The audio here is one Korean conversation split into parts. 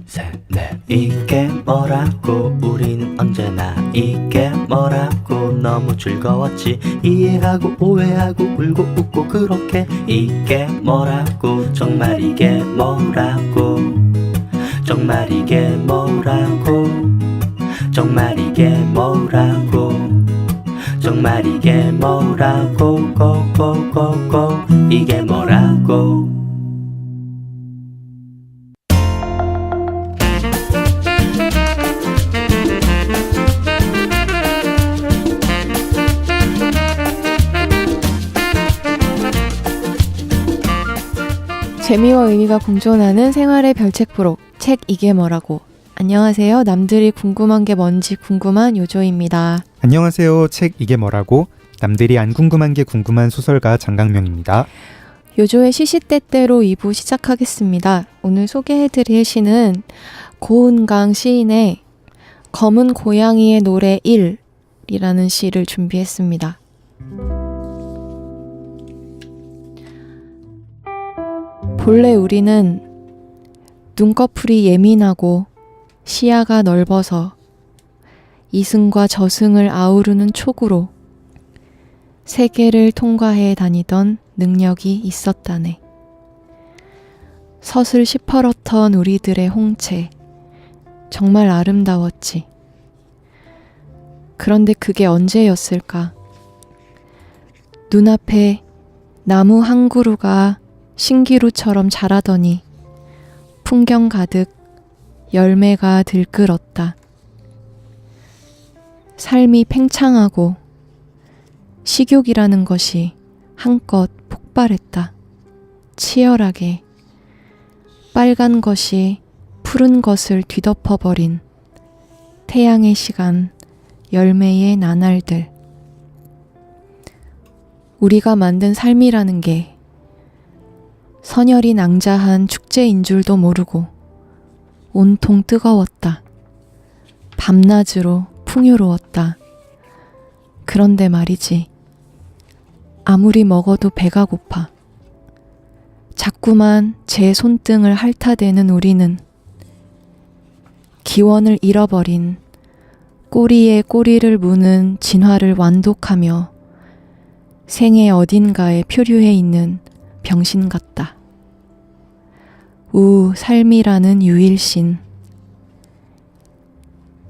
셋, 넷. 이게 뭐라고 우리는 언제나 이게 뭐라고 너무 즐거웠지. 이해하고 오해하고 울고 웃고 그렇게 이게 뭐라고 정말 이게 뭐라고 정말 이게 뭐라고 정말 이게 뭐라고 정말 이게 뭐라고 고고고고 이게 뭐라고. 재미와 의미가 공존하는 생활의 별책 프로 책 이게 뭐라고. 안녕하세요. 남들이 궁금한 게 뭔지 궁금한 요조입니다. 안녕하세요. 책 이게 뭐라고? 남들이 안 궁금한 게 궁금한 소설가 장강명입니다. 요조의 시시때때로 2부 시작하겠습니다. 오늘 소개해드릴 시는 고은강 시인의 검은 고양이의 노래 1이라는 시를 준비했습니다. 본래 우리는 눈꺼풀이 예민하고 시야가 넓어서 이승과 저승을 아우르는 촉으로 세계를 통과해 다니던 능력이 있었다네. 서슬 시퍼렇던 우리들의 홍채, 정말 아름다웠지. 그런데 그게 언제였을까? 눈앞에 나무 한 그루가 신기루처럼 자라더니 풍경 가득 열매가 들끓었다. 삶이 팽창하고 식욕이라는 것이 한껏 폭발했다. 치열하게 빨간 것이 푸른 것을 뒤덮어버린 태양의 시간, 열매의 나날들. 우리가 만든 삶이라는 게 선열이 낭자한 축제인 줄도 모르고 온통 뜨거웠다. 밤낮으로 풍요로웠다. 그런데 말이지, 아무리 먹어도 배가 고파. 자꾸만 제 손등을 핥아대는 우리는 기원을 잃어버린 꼬리에 꼬리를 무는 진화를 완독하며 생의 어딘가에 표류해 있는 병신 같다. 삶이라는 유일신.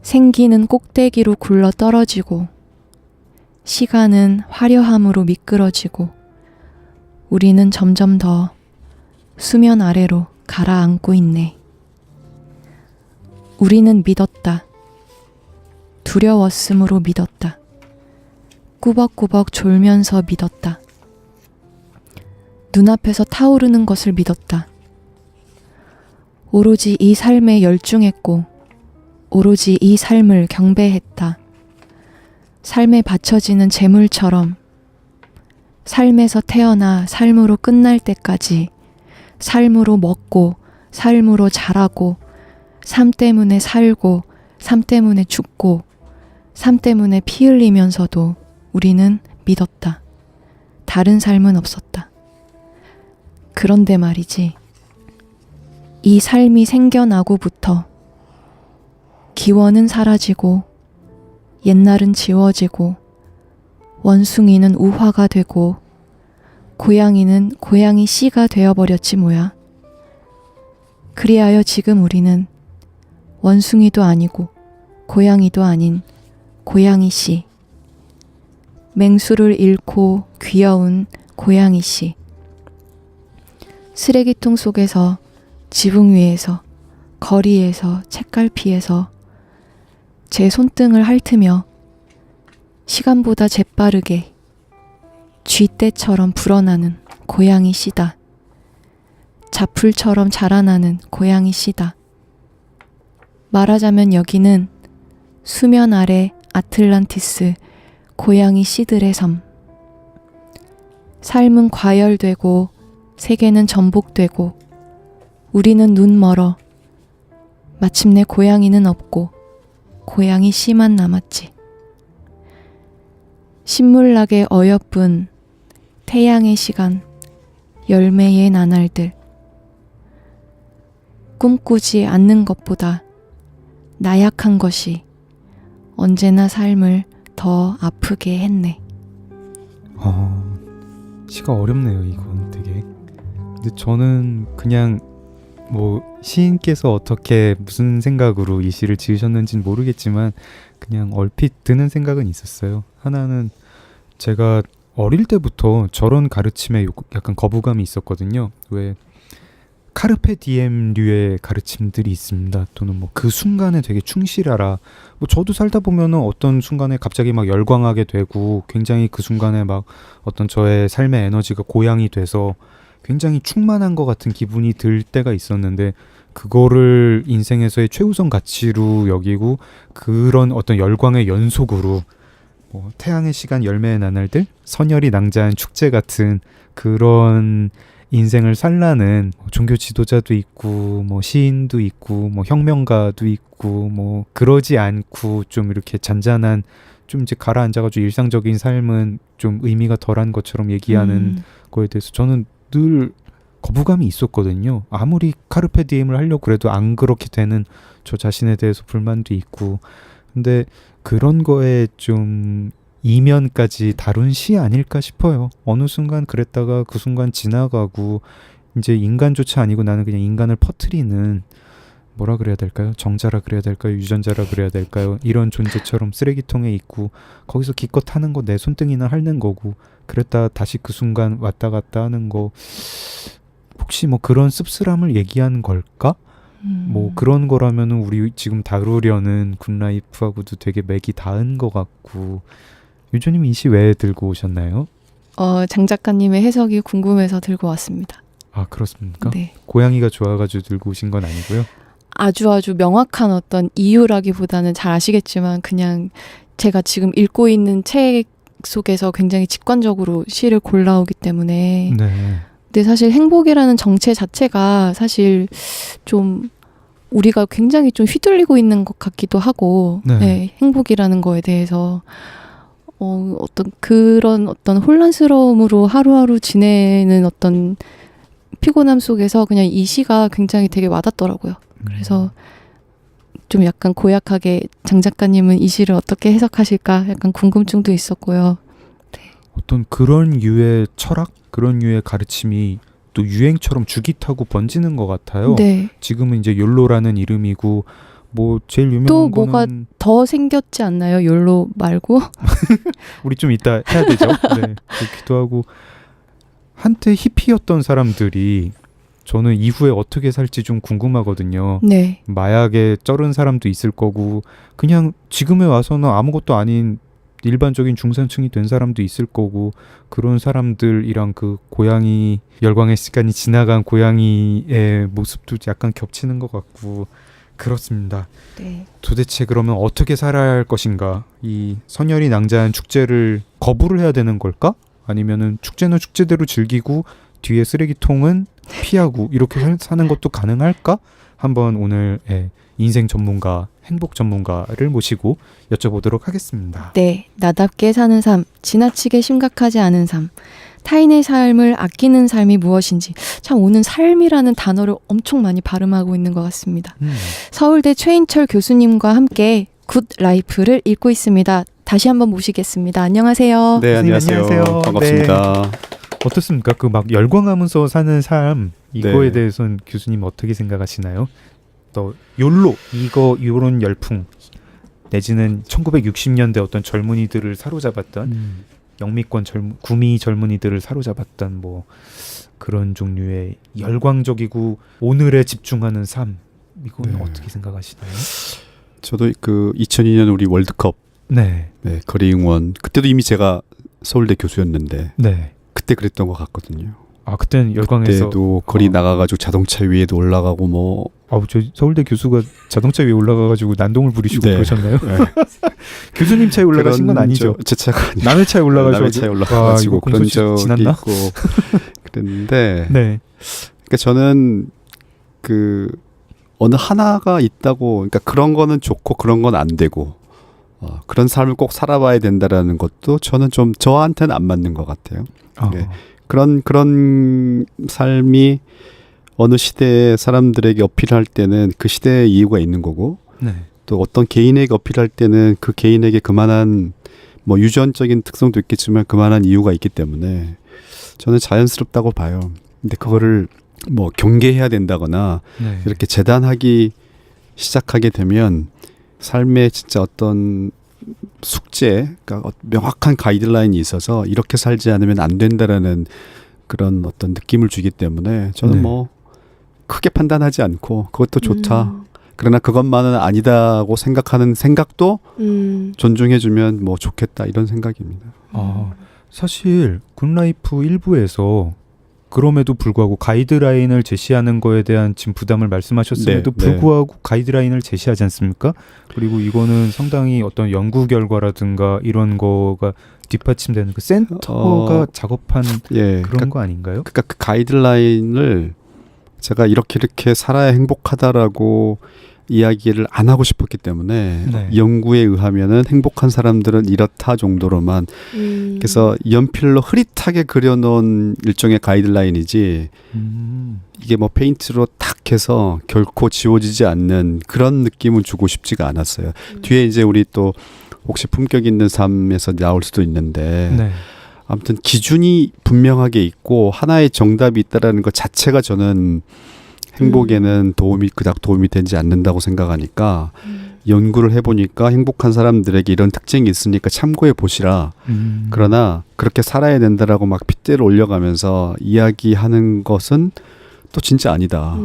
생기는 꼭대기로 굴러 떨어지고 시간은 화려함으로 미끄러지고 우리는 점점 더 수면 아래로 가라앉고 있네. 우리는 믿었다. 두려웠으므로 믿었다. 꾸벅꾸벅 졸면서 믿었다. 눈앞에서 타오르는 것을 믿었다. 오로지 이 삶에 열중했고 오로지 이 삶을 경배했다. 삶에 바쳐지는 재물처럼 삶에서 태어나 삶으로 끝날 때까지 삶으로 먹고 삶으로 자라고 삶 때문에 살고 삶 때문에 죽고 삶 때문에 피 흘리면서도 우리는 믿었다. 다른 삶은 없었다. 그런데 말이지, 이 삶이 생겨나고부터 기원은 사라지고 옛날은 지워지고 원숭이는 우화가 되고 고양이는 고양이 씨가 되어버렸지 뭐야. 그리하여 지금 우리는 원숭이도 아니고 고양이도 아닌 고양이 씨, 맹수를 잃고 귀여운 고양이 씨. 쓰레기통 속에서, 지붕 위에서, 거리에서, 책갈피에서 제 손등을 핥으며 시간보다 재빠르게 쥐떼처럼 불어나는 고양이 씨다. 자풀처럼 자라나는 고양이 씨다. 말하자면 여기는 수면 아래 아틀란티스 고양이 씨들의 섬. 삶은 과열되고 세계는 전복되고 우리는 눈 멀어 마침내 고양이는 없고 고양이 씨만 남았지. 신물나게 어여쁜 태양의 시간, 열매의 나날들. 꿈꾸지 않는 것보다 나약한 것이 언제나 삶을 더 아프게 했네. 시가 어렵네요. 이건 되게. 근데 저는 그냥 뭐 시인께서 어떻게 무슨 생각으로 이 시를 지으셨는지는 모르겠지만 그냥 얼핏 드는 생각은 있었어요. 하나는 제가 어릴 때부터 저런 가르침에 약간 거부감이 있었거든요. 왜 카르페 디엠류의 가르침들이 있습니다. 또는 뭐 그 순간에 되게 충실하라. 뭐 저도 살다 보면은 어떤 순간에 갑자기 막 열광하게 되고 굉장히 그 순간에 막 어떤 저의 삶의 에너지가 고양이 돼서 굉장히 충만한 것 같은 기분이 들 때가 있었는데 그거를 인생에서의 최우선 가치로 여기고 그런 어떤 열광의 연속으로 뭐 태양의 시간 열매의 나날들 선열이 낭자한 축제 같은 그런 인생을 살라는 종교 지도자도 있고 뭐 시인도 있고 뭐 혁명가도 있고 뭐 그러지 않고 좀 이렇게 잔잔한 좀 이제 가라앉아가지고 일상적인 삶은 좀 의미가 덜한 것처럼 얘기하는 거에 대해서 저는 늘 거부감이 있었거든요. 아무리 카르페 디엠을 하려고 그래도 안 그렇게 되는 저 자신에 대해서 불만도 있고 근데 그런 거에 좀 이면까지 다룬 시 아닐까 싶어요. 어느 순간 그랬다가 그 순간 지나가고 이제 인간조차 아니고 나는 그냥 인간을 퍼뜨리는 뭐라 그래야 될까요? 정자라 그래야 될까요? 유전자라 그래야 될까요? 이런 존재처럼 쓰레기통에 있고 거기서 기껏 하는 거 내 손등이나 핥는 거고 그랬다 다시 그 순간 왔다 갔다 하는 거 혹시 뭐 그런 씁쓸함을 얘기하는 걸까? 뭐 그런 거라면은 우리 지금 다루려는 굿라이프하고도 되게 맥이 닿은 것 같고 유조님 이 시 왜 들고 오셨나요? 장 작가님의 해석이 궁금해서 들고 왔습니다. 아 그렇습니까? 네. 고양이가 좋아가지고 들고 오신 건 아니고요? 아주 명확한 어떤 이유라기보다는 잘 아시겠지만 그냥 제가 지금 읽고 있는 책 속에서 굉장히 직관적으로 시를 골라오기 때문에 네. 근데 사실 행복이라는 정체 자체가 사실 좀 우리가 굉장히 좀 휘둘리고 있는 것 같기도 하고 네. 네, 행복이라는 거에 대해서 어떤 그런 어떤 혼란스러움으로 하루하루 지내는 어떤 피곤함 속에서 그냥 이 시가 굉장히 되게 와닿더라고요. 그래서 좀 약간 고약하게 장 작가님은 이 시를 어떻게 해석하실까 약간 궁금증도 있었고요. 어떤 그런 유의 철학, 그런 유의 가르침이 또 유행처럼 줄기 타고 번지는 것 같아요. 네. 지금은 이제 욜로라는 이름이고 뭐 제일 유명한 또 뭐가 거는 더 생겼지 않나요? 욜로 말고? 우리 좀 이따 해야 되죠. 네, 그렇기도 하고 한때 히피였던 사람들이 저는 이후에 어떻게 살지 좀 궁금하거든요. 네. 마약에 쩔은 사람도 있을 거고 그냥 지금에 와서는 아무것도 아닌 일반적인 중산층이 된 사람도 있을 거고 그런 사람들이랑 그 고양이 열광의 시간이 지나간 고양이의 모습도 약간 겹치는 것 같고 그렇습니다. 네. 도대체 그러면 어떻게 살아야 할 것인가? 이 선열이 낭자한 축제를 거부를 해야 되는 걸까? 아니면은 축제는 축제대로 즐기고 뒤에 쓰레기통은 피하고 이렇게 사는 것도 가능할까? 한번 오늘 인생 전문가, 행복 전문가를 모시고 여쭤보도록 하겠습니다. 네. 나답게 사는 삶, 지나치게 심각하지 않은 삶, 타인의 삶을 아끼는 삶이 무엇인지 참 오늘 삶이라는 단어를 엄청 많이 발음하고 있는 것 같습니다. 서울대 최인철 교수님과 함께 굿 라이프를 읽고 있습니다. 다시 한번 모시겠습니다. 안녕하세요. 네, 안녕하세요. 안녕하세요. 반갑습니다. 어떻습니까? 그 막 열광하면서 사는 삶 이거에 네. 대해서는 교수님 어떻게 생각하시나요? 또 욜로 요런 열풍 내지는 1960년대 어떤 젊은이들을 사로잡았던 영미권 구미 젊은이들을 사로잡았던 뭐 그런 종류의 열광적이고 오늘에 집중하는 삶 이건 네. 어떻게 생각하시나요? 저도 그 2002년 우리 월드컵 네. 거리 응원 그때도 이미 제가 서울대 교수였는데 네. 그때 그랬던 것 같거든요. 아 그때는 열광해서 그때도 거리 나가가지고 자동차 위에도 올라가고 뭐 저 서울대 교수가 자동차 위에 올라가가지고 난동을 부리시고 네. 그러셨나요? 네. 교수님 차에 올라가신 건 아니죠? 제 차가 아니에요. 남의 차에 올라가셔 남의 차에 올라가가지고 그런 적이 지났나? 있고 그랬는데 네. 그러니까 저는 그 어느 하나가 있다고 그러니까 그런 거는 좋고 그런 건 안 되고 그런 삶을 꼭 살아봐야 된다라는 것도 저는 좀 저한테는 안 맞는 것 같아요. 네. 그런 삶이 어느 시대에 사람들에게 어필할 때는 그 시대의 이유가 있는 거고 네. 또 어떤 개인에게 어필할 때는 그 개인에게 그만한 뭐 유전적인 특성도 있겠지만 그만한 이유가 있기 때문에 저는 자연스럽다고 봐요. 근데 그거를 뭐 경계해야 된다거나 네. 이렇게 재단하기 시작하게 되면 삶에 진짜 어떤 숙제, 그러니까 명확한 가이드라인이 있어서 이렇게 살지 않으면 안 된다라는 그런 어떤 느낌을 주기 때문에 저는 네. 뭐 크게 판단하지 않고 그것도 좋다. 그러나 그것만은 아니다고 생각하는 생각도 존중해주면 뭐 좋겠다 이런 생각입니다. 사실 굿라이프 일부에서 그럼에도 불구하고 가이드라인을 제시하는 거에 대한 지금 부담을 말씀하셨음에도 네, 불구하고 가이드라인을 제시하지 않습니까? 그리고 이거는 상당히 어떤 연구 결과라든가 이런 거가 뒷받침되는 그 센터가 작업한 예, 그런 거 아닌가요? 그러니까 그 가이드라인을 제가 이렇게 살아야 행복하다라고 이야기를 안 하고 싶었기 때문에 네. 연구에 의하면은 행복한 사람들은 이렇다 정도로만 그래서 연필로 흐릿하게 그려놓은 일종의 가이드라인이지 이게 뭐 페인트로 탁 해서 결코 지워지지 않는 그런 느낌은 주고 싶지가 않았어요. 뒤에 이제 우리 또 혹시 품격 있는 삶에서 나올 수도 있는데 네. 아무튼 기준이 분명하게 있고 하나의 정답이 있다라는 것 자체가 저는 행복에는 그닥 도움이 되지 않는다고 생각하니까 연구를 해보니까 행복한 사람들에게 이런 특징이 있으니까 참고해 보시라. 그러나 그렇게 살아야 된다라고 막 핏대를 올려가면서 이야기하는 것은 또 진짜 아니다.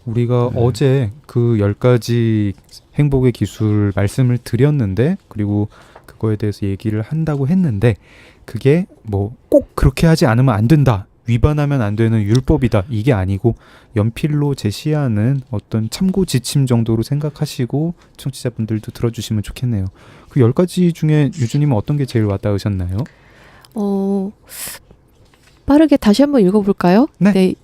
우리가 네. 어제 그 10가지 행복의 기술 말씀을 드렸는데 그리고 그거에 대해서 얘기를 한다고 했는데 그게 뭐 꼭 그렇게 하지 않으면 안 된다. 위반하면 안 되는 율법이다. 이게 아니고 연필로 제시하는 어떤 참고 지침 정도로 생각하시고 청취자분들도 들어주시면 좋겠네요. 그 10가지 중에 유주님은 어떤 게 제일 와닿으셨나요? 빠르게 다시 한번 읽어볼까요? 네.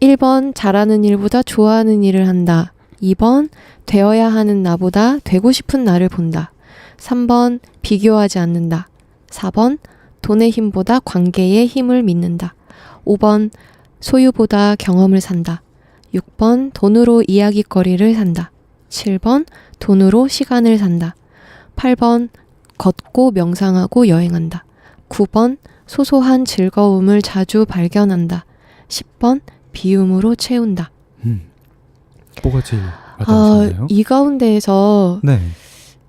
1번 잘하는 일보다 좋아하는 일을 한다. 2번 되어야 하는 나보다 되고 싶은 나를 본다. 3번 비교하지 않는다. 4번 돈의 힘보다 관계의 힘을 믿는다. 5번 소유보다 경험을 산다. 6번 돈으로 이야기거리를 산다. 7번 돈으로 시간을 산다. 8번 걷고 명상하고 여행한다. 9번 소소한 즐거움을 자주 발견한다. 10번 비움으로 채운다. 뭐가 제일 와닿으셨나요? 이 가운데에서 네.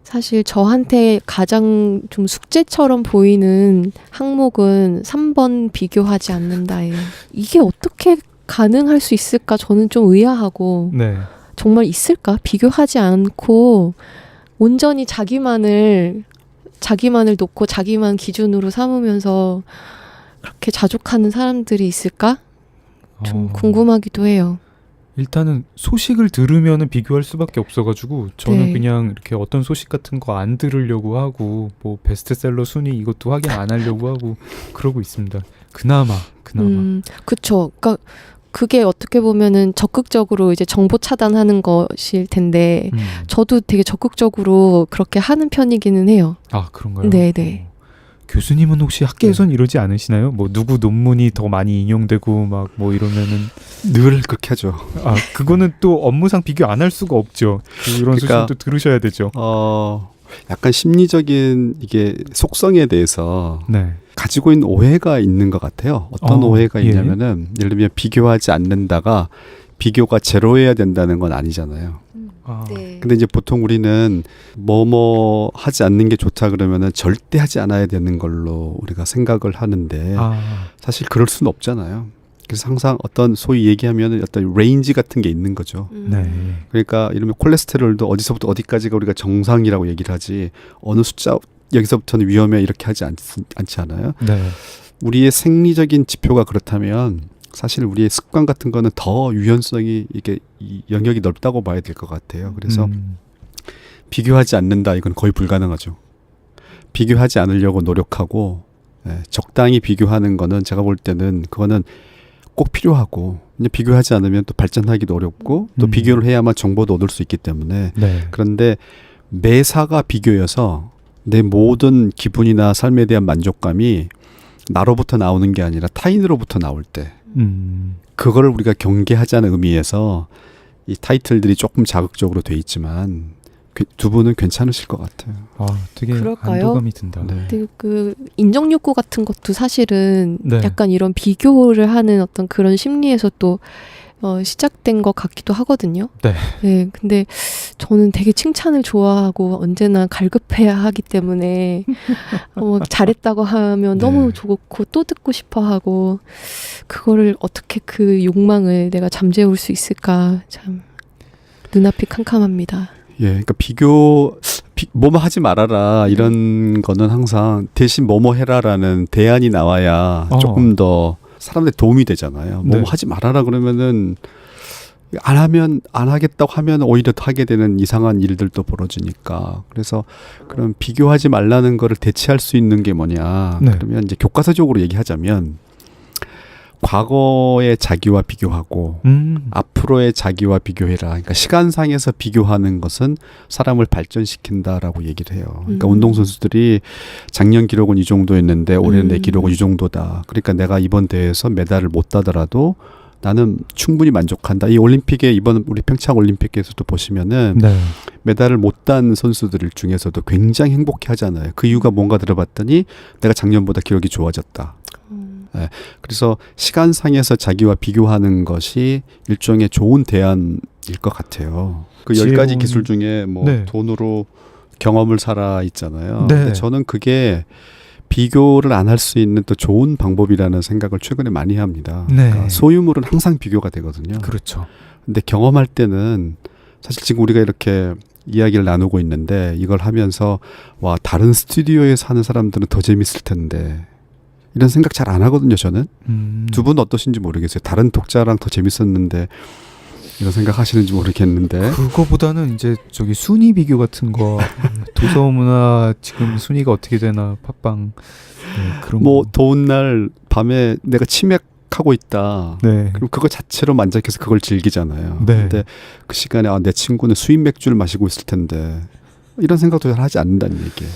사실 저한테 가장 좀 숙제처럼 보이는 항목은 3번 비교하지 않는다예요. 이게 어떻게 가능할 수 있을까? 저는 좀 의아하고 네. 정말 있을까? 비교하지 않고 온전히 자기만을 놓고 자기만 기준으로 삼으면서 그렇게 자족하는 사람들이 있을까? 좀 궁금하기도 해요. 일단은 소식을 들으면은 비교할 수밖에 없어가지고 저는 네. 그냥 이렇게 어떤 소식 같은 거 안 들으려고 하고 뭐 베스트셀러 순위 이것도 확인 안 하려고 하고 그러고 있습니다. 그나마. 그쵸. 그러니까 그게 어떻게 보면은 적극적으로 이제 정보 차단하는 것일 텐데 저도 되게 적극적으로 그렇게 하는 편이기는 해요. 아 그런가요? 네네. 교수님은 혹시 학계에선 이러지 않으시나요? 뭐 누구 논문이 더 많이 인용되고 막 뭐 이러면은 늘 그렇게 하죠. 아 그거는 또 업무상 비교 안 할 수가 없죠. 이런 그러니까, 소식도 들으셔야 되죠. 약간 심리적인 이게 속성에 대해서 네. 가지고 있는 오해가 있는 것 같아요. 어떤 오해가 있냐면은 예를 들면 비교하지 않는다가 비교가 제로여야 된다는 건 아니잖아요. 네. 근데 이제 보통 우리는 뭐뭐 하지 않는 게 좋다 그러면은 절대 하지 않아야 되는 걸로 우리가 생각을 하는데 사실 그럴 수는 없잖아요. 그래서 항상 어떤 소위 얘기하면은 어떤 레인지 같은 게 있는 거죠. 네. 그러니까 이러면 콜레스테롤도 어디서부터 어디까지가 우리가 정상이라고 얘기를 하지 어느 숫자 여기서부터는 위험해 이렇게 하지 않지 않아요. 네. 우리의 생리적인 지표가 그렇다면 사실 우리의 습관 같은 거는 더 유연성이 이게 이 영역이 넓다고 봐야 될 것 같아요. 그래서 비교하지 않는다 이건 거의 불가능하죠. 비교하지 않으려고 노력하고 적당히 비교하는 거는 제가 볼 때는 그거는 꼭 필요하고 비교하지 않으면 또 발전하기도 어렵고 또 비교를 해야만 정보도 얻을 수 있기 때문에 네. 그런데 매사가 비교여서 내 모든 기분이나 삶에 대한 만족감이 나로부터 나오는 게 아니라 타인으로부터 나올 때 그거를 우리가 경계하자는 의미에서 이 타이틀들이 조금 자극적으로 돼 있지만 두 분은 괜찮으실 것 같아요. 아, 되게 그럴까요? 안도감이 든다. 네. 근데 그 인정 욕구 같은 것도 사실은 네. 약간 이런 비교를 하는 어떤 그런 심리에서 또 시작된 것 같기도 하거든요. 네. 네, 근데 저는 되게 칭찬을 좋아하고 언제나 갈급해야 하기 때문에 잘했다고 하면 네. 너무 좋고 또 듣고 싶어 하고 그거를 어떻게 그 욕망을 내가 잠재울 수 있을까 참 눈앞이 캄캄합니다. 예, 그러니까 뭐뭐 하지 말아라 이런 거는 항상 대신 뭐뭐 해라라는 대안이 나와야 조금 더 사람들의 도움이 되잖아요. 뭐뭐 네. 하지 말아라 그러면은 안 하겠다고 하면 오히려 더 하게 되는 이상한 일들도 벌어지니까. 그래서 그럼 비교하지 말라는 거를 대체할 수 있는 게 뭐냐. 네. 그러면 이제 교과서적으로 얘기하자면 과거의 자기와 비교하고 앞으로의 자기와 비교해라. 그러니까 시간상에서 비교하는 것은 사람을 발전시킨다라고 얘기를 해요. 그러니까 운동선수들이 작년 기록은 이 정도였는데 올해는 내 기록은 이 정도다. 그러니까 내가 이번 대회에서 메달을 못 따더라도 나는 충분히 만족한다. 이 올림픽에 이번 우리 평창 올림픽에서도 보시면은 네. 메달을 못 딴 선수들 중에서도 굉장히 행복해 하잖아요. 그 이유가 뭔가 들어봤더니 내가 작년보다 기록이 좋아졌다. 네. 그래서 시간상에서 자기와 비교하는 것이 일종의 좋은 대안일 것 같아요. 그 10가지 기술 중에 뭐 네. 돈으로 경험을 사라 있잖아요. 네. 근데 저는 그게 비교를 안 할 수 있는 또 좋은 방법이라는 생각을 최근에 많이 합니다. 네. 그러니까 소유물은 항상 비교가 되거든요. 그렇죠. 근데 경험할 때는 사실 지금 우리가 이렇게 이야기를 나누고 있는데 이걸 하면서 와 다른 스튜디오에 사는 사람들은 더 재밌을 텐데 이런 생각 잘 안 하거든요. 저는. 두 분 어떠신지 모르겠어요. 다른 독자랑 더 재밌었는데 이런 생각 하시는지 모르겠는데. 그거보다는 이제 저기 순위 비교 같은 거 도서문화 지금 순위가 어떻게 되나 팟빵 네, 그런 뭐 거. 더운 날 밤에 내가 치맥하고 있다. 네. 그럼 그거 자체로 만족해서 그걸 즐기잖아요. 네. 근데 그 시간에 내 친구는 수입 맥주를 마시고 있을 텐데 이런 생각도 잘 하지 않는다는 얘기예요.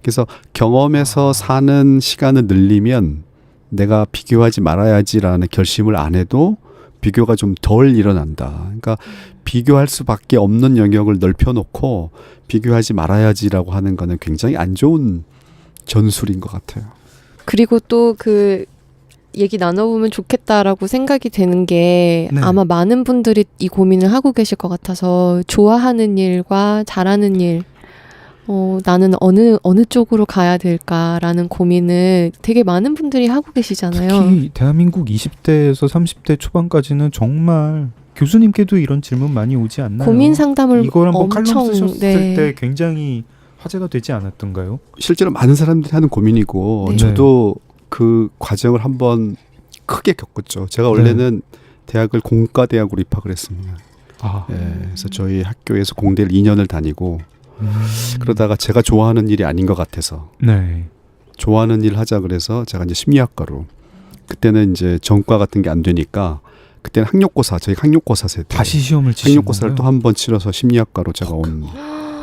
그래서 경험에서 사는 시간을 늘리면 내가 비교하지 말아야지라는 결심을 안 해도 비교가 좀 덜 일어난다. 그러니까 비교할 수밖에 없는 영역을 넓혀놓고 비교하지 말아야지라고 하는 거는 굉장히 안 좋은 전술인 것 같아요. 그리고 또 그 얘기 나눠보면 좋겠다라고 생각이 되는 게 네. 아마 많은 분들이 이 고민을 하고 계실 것 같아서 좋아하는 일과 잘하는 일 나는 어느 쪽으로 가야 될까라는 고민을 되게 많은 분들이 하고 계시잖아요. 특히 대한민국 20대에서 30대 초반까지는 정말 교수님께도 이런 질문 많이 오지 않나요? 고민 상담을 이걸 한번 칼럼 엄청 쓰셨을 네. 때 굉장히 화제가 되지 않았던가요? 실제로 많은 사람들이 하는 고민이고 네. 저도 그 과정을 한번 크게 겪었죠. 제가 원래는 대학을 공과대학으로 입학을 했습니다. 아, 그래서 저희 학교에서 공대를 2년을 다니고 그러다가 제가 좋아하는 일이 아닌 것 같아서 네. 좋아하는 일 하자 그래서 제가 이제 심리학과로 그때는 이제 전과 같은 게 안 되니까 그때는 학력고사 저희 학력고사 세대 다시 시험을 치신 학력고사를 또 건가요? 한 번 치러서 심리학과로 제가 온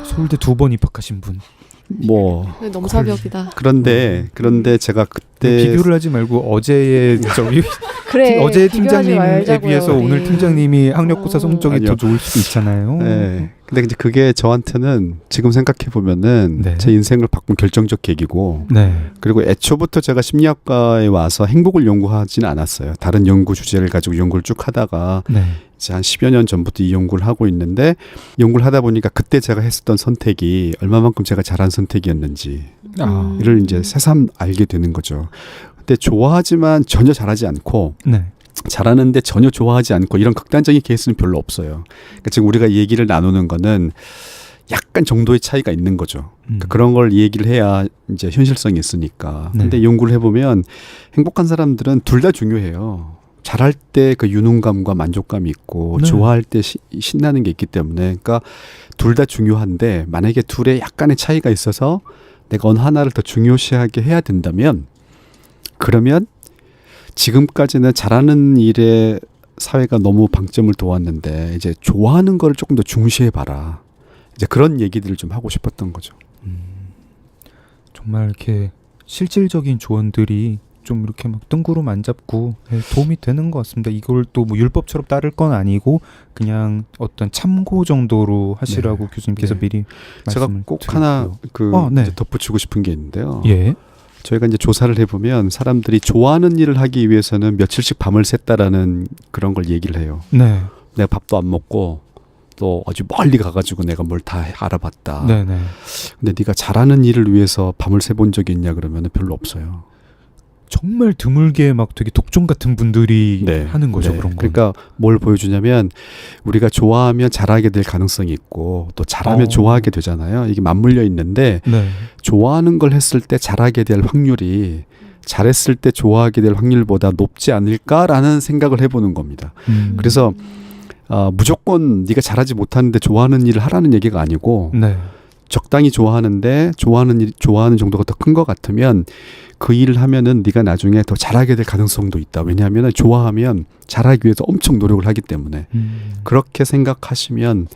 서울대 2번 입학하신 분. 뭐 넘사벽이다. 그런데 제가 그때 비교를 하지 말고 어제의 저기 그래. 어제 비교하지 팀장님에 말자고요. 비해서 네. 오늘 팀장님이 학력고사 성적이 아니요. 더 좋을 수도 있잖아요. 네. 근데 이제 그게 저한테는 지금 생각해 보면은 네. 제 인생을 바꾼 결정적 계기고 네. 그리고 애초부터 제가 심리학과에 와서 행복을 연구하지는 않았어요. 다른 연구 주제를 가지고 연구를 쭉 하다가 네. 이제 한 10여 년 전부터 이 연구를 하고 있는데 연구를 하다 보니까 그때 제가 했었던 선택이 얼마만큼 제가 잘한 선택이었는지를 아. 이제 새삼 알게 되는 거죠. 근데 좋아하지만 전혀 잘하지 않고 네. 잘하는데 전혀 좋아하지 않고 이런 극단적인 케이스는 별로 없어요. 그러니까 지금 우리가 얘기를 나누는 거는 약간 정도의 차이가 있는 거죠. 그러니까 그런 걸 얘기를 해야 이제 현실성이 있으니까. 네. 근데 연구를 해보면 행복한 사람들은 둘 다 중요해요. 잘할 때 그 유능감과 만족감이 있고 네. 좋아할 때 신나는 게 있기 때문에 그러니까 둘 다 중요한데 만약에 둘의 약간의 차이가 있어서 내가 어느 하나를 더 중요시하게 해야 된다면 그러면 지금까지는 잘하는 일에 사회가 너무 방점을 둬왔는데 이제 좋아하는 걸 조금 더 중시해 봐라. 이제 그런 얘기들을 좀 하고 싶었던 거죠. 정말 이렇게 실질적인 조언들이 좀 이렇게 막 뜬구름 안 잡고 도움이 되는 것 같습니다. 이걸 또 뭐 율법처럼 따를 건 아니고 그냥 어떤 참고 정도로 하시라고 교수님께서 네. 미리 제가 말씀을 꼭 드렸고요. 하나 네. 이제 덧붙이고 싶은 게 있는데요. 예. 저희가 이제 조사를 해보면 사람들이 좋아하는 일을 하기 위해서는 며칠씩 밤을 샜다라는 그런 걸 얘기를 해요. 네. 내가 밥도 안 먹고 또 아주 멀리 가가지고 내가 뭘 다 알아봤다. 네네. 근데 네가 잘하는 일을 위해서 밤을 새본 적이 있냐 그러면 별로 없어요. 정말 드물게 막 되게 독종 같은 분들이 하는 거죠. 네. 그런 거. 그러니까 뭘 보여주냐면 우리가 좋아하면 잘하게 될 가능성이 있고 또 잘하면 좋아하게 되잖아요. 이게 맞물려 있는데 네. 좋아하는 걸 했을 때 잘하게 될 확률이 잘했을 때 좋아하게 될 확률보다 높지 않을까라는 생각을 해보는 겁니다. 그래서 무조건 네가 잘하지 못하는데 좋아하는 일을 하라는 얘기가 아니고 네. 적당히 좋아하는데 좋아하는 정도가 더 큰 것 같으면 그 일을 하면은 네가 나중에 더 잘하게 될 가능성도 있다. 왜냐하면 좋아하면 잘하기 위해서 엄청 노력을 하기 때문에 그렇게 생각하시면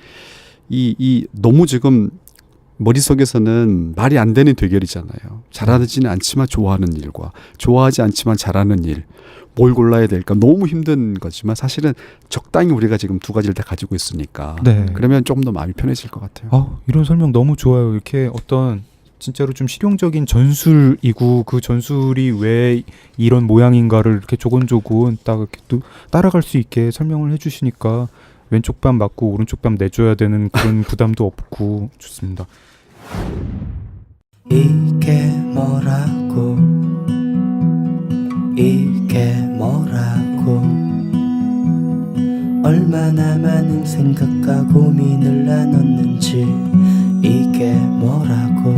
이 너무 지금 머릿속에서는 말이 안 되는 대결이잖아요. 잘하지는 않지만 좋아하는 일과 좋아하지 않지만 잘하는 일. 뭘 골라야 될까 너무 힘든 거지만 사실은 적당히 우리가 지금 두 가지를 다 가지고 있으니까 네. 그러면 조금 더 마음이 편해질 것 같아요. 이런 설명 너무 좋아요. 이렇게 어떤 진짜로 좀 실용적인 전술이고 그 전술이 왜 이런 모양인가를 이렇게 조곤조곤 딱 이렇게 또 따라갈 수 있게 설명을 해주시니까 왼쪽 뺨 맞고 오른쪽 뺨 내줘야 되는 그런 부담도 없고 좋습니다. 이게 뭐라고 이게 뭐라고 얼마나 많은 생각과 고민을 나눴는지 이게 뭐라고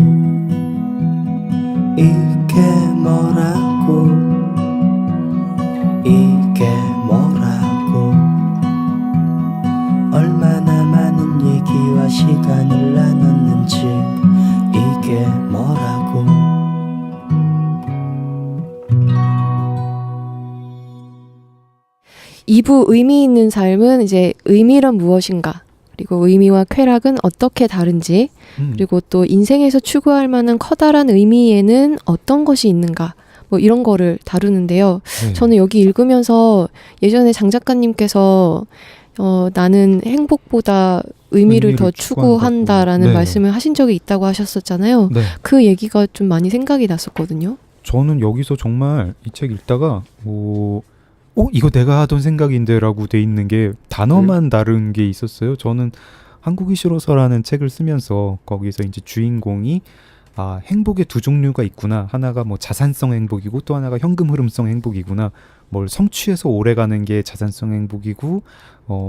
이게 뭐라고 이게 뭐라고 얼마나 많은 얘기와 시간을 나눴는지 이게 뭐라고 2부 의미 있는 삶은 이제 의미란 무엇인가, 그리고 의미와 쾌락은 어떻게 다른지, 그리고 또 인생에서 추구할 만한 커다란 의미에는 어떤 것이 있는가, 뭐 이런 거를 다루는데요. 네. 저는 여기 읽으면서 예전에 장 작가님께서 나는 행복보다 의미를 더 추구한다라는 네. 말씀을 하신 적이 있다고 하셨었잖아요. 네. 그 얘기가 좀 많이 생각이 났었거든요. 저는 여기서 정말 이 책 읽다가 이거 내가 하던 생각인데 라고 돼 있는 게 단어만 다른 게 있었어요. 저는 한국이 싫어서라는 책을 쓰면서 거기서 이제 주인공이 행복의 두 종류가 있구나. 하나가 뭐 자산성 행복이고 또 하나가 현금 흐름성 행복이구나. 뭘 성취해서 오래 가는 게 자산성 행복이고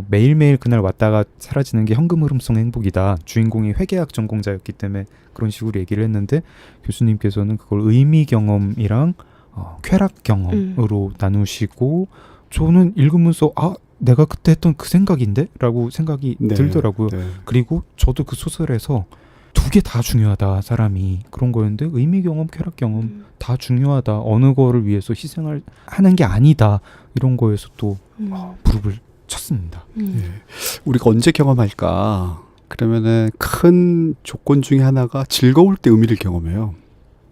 매일매일 그날 왔다가 사라지는 게 현금 흐름성 행복이다. 주인공이 회계학 전공자였기 때문에 그런 식으로 얘기를 했는데 교수님께서는 그걸 의미 경험이랑 쾌락 경험으로 나누시고 저는 읽으면서 내가 그때 했던 그 생각인데? 라고 생각이 들더라고요. 네. 그리고 저도 그 소설에서 두 개 다 중요하다. 사람이 그런 거였는데 의미 경험, 쾌락 경험 다 중요하다. 어느 거를 위해서 희생을 하는 게 아니다. 이런 거에서 또 무릎을 쳤습니다. 네. 우리가 언제 경험할까? 그러면은 큰 조건 중에 하나가 즐거울 때 의미를 경험해요.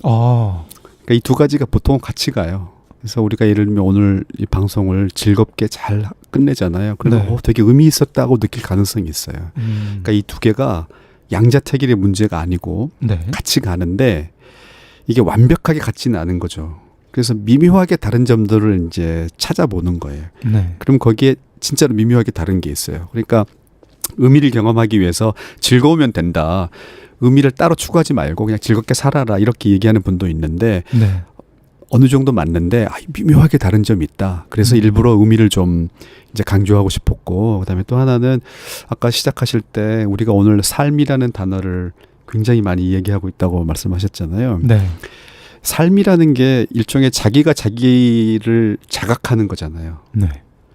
그러니까 이 두 가지가 보통 같이 가요. 그래서 우리가 예를 들면 오늘 이 방송을 즐겁게 잘 끝내잖아요. 그러면 네. 되게 의미 있었다고 느낄 가능성이 있어요. 그러니까 이 두 개가 양자택일의 문제가 아니고 네. 같이 가는데 이게 완벽하게 같지는 않은 거죠. 그래서 미묘하게 다른 점들을 이제 찾아보는 거예요. 네. 그럼 거기에 진짜로 미묘하게 다른 게 있어요. 그러니까 의미를 경험하기 위해서 즐거우면 된다. 의미를 따로 추구하지 말고 그냥 즐겁게 살아라 이렇게 얘기하는 분도 있는데 네. 어느 정도 맞는데 미묘하게 다른 점이 있다. 그래서 일부러 의미를 좀 이제 강조하고 싶었고 그다음에 또 하나는 아까 시작하실 때 우리가 오늘 삶이라는 단어를 굉장히 많이 얘기하고 있다고 말씀하셨잖아요. 네. 삶이라는 게 일종의 자기가 자기를 자각하는 거잖아요. 네.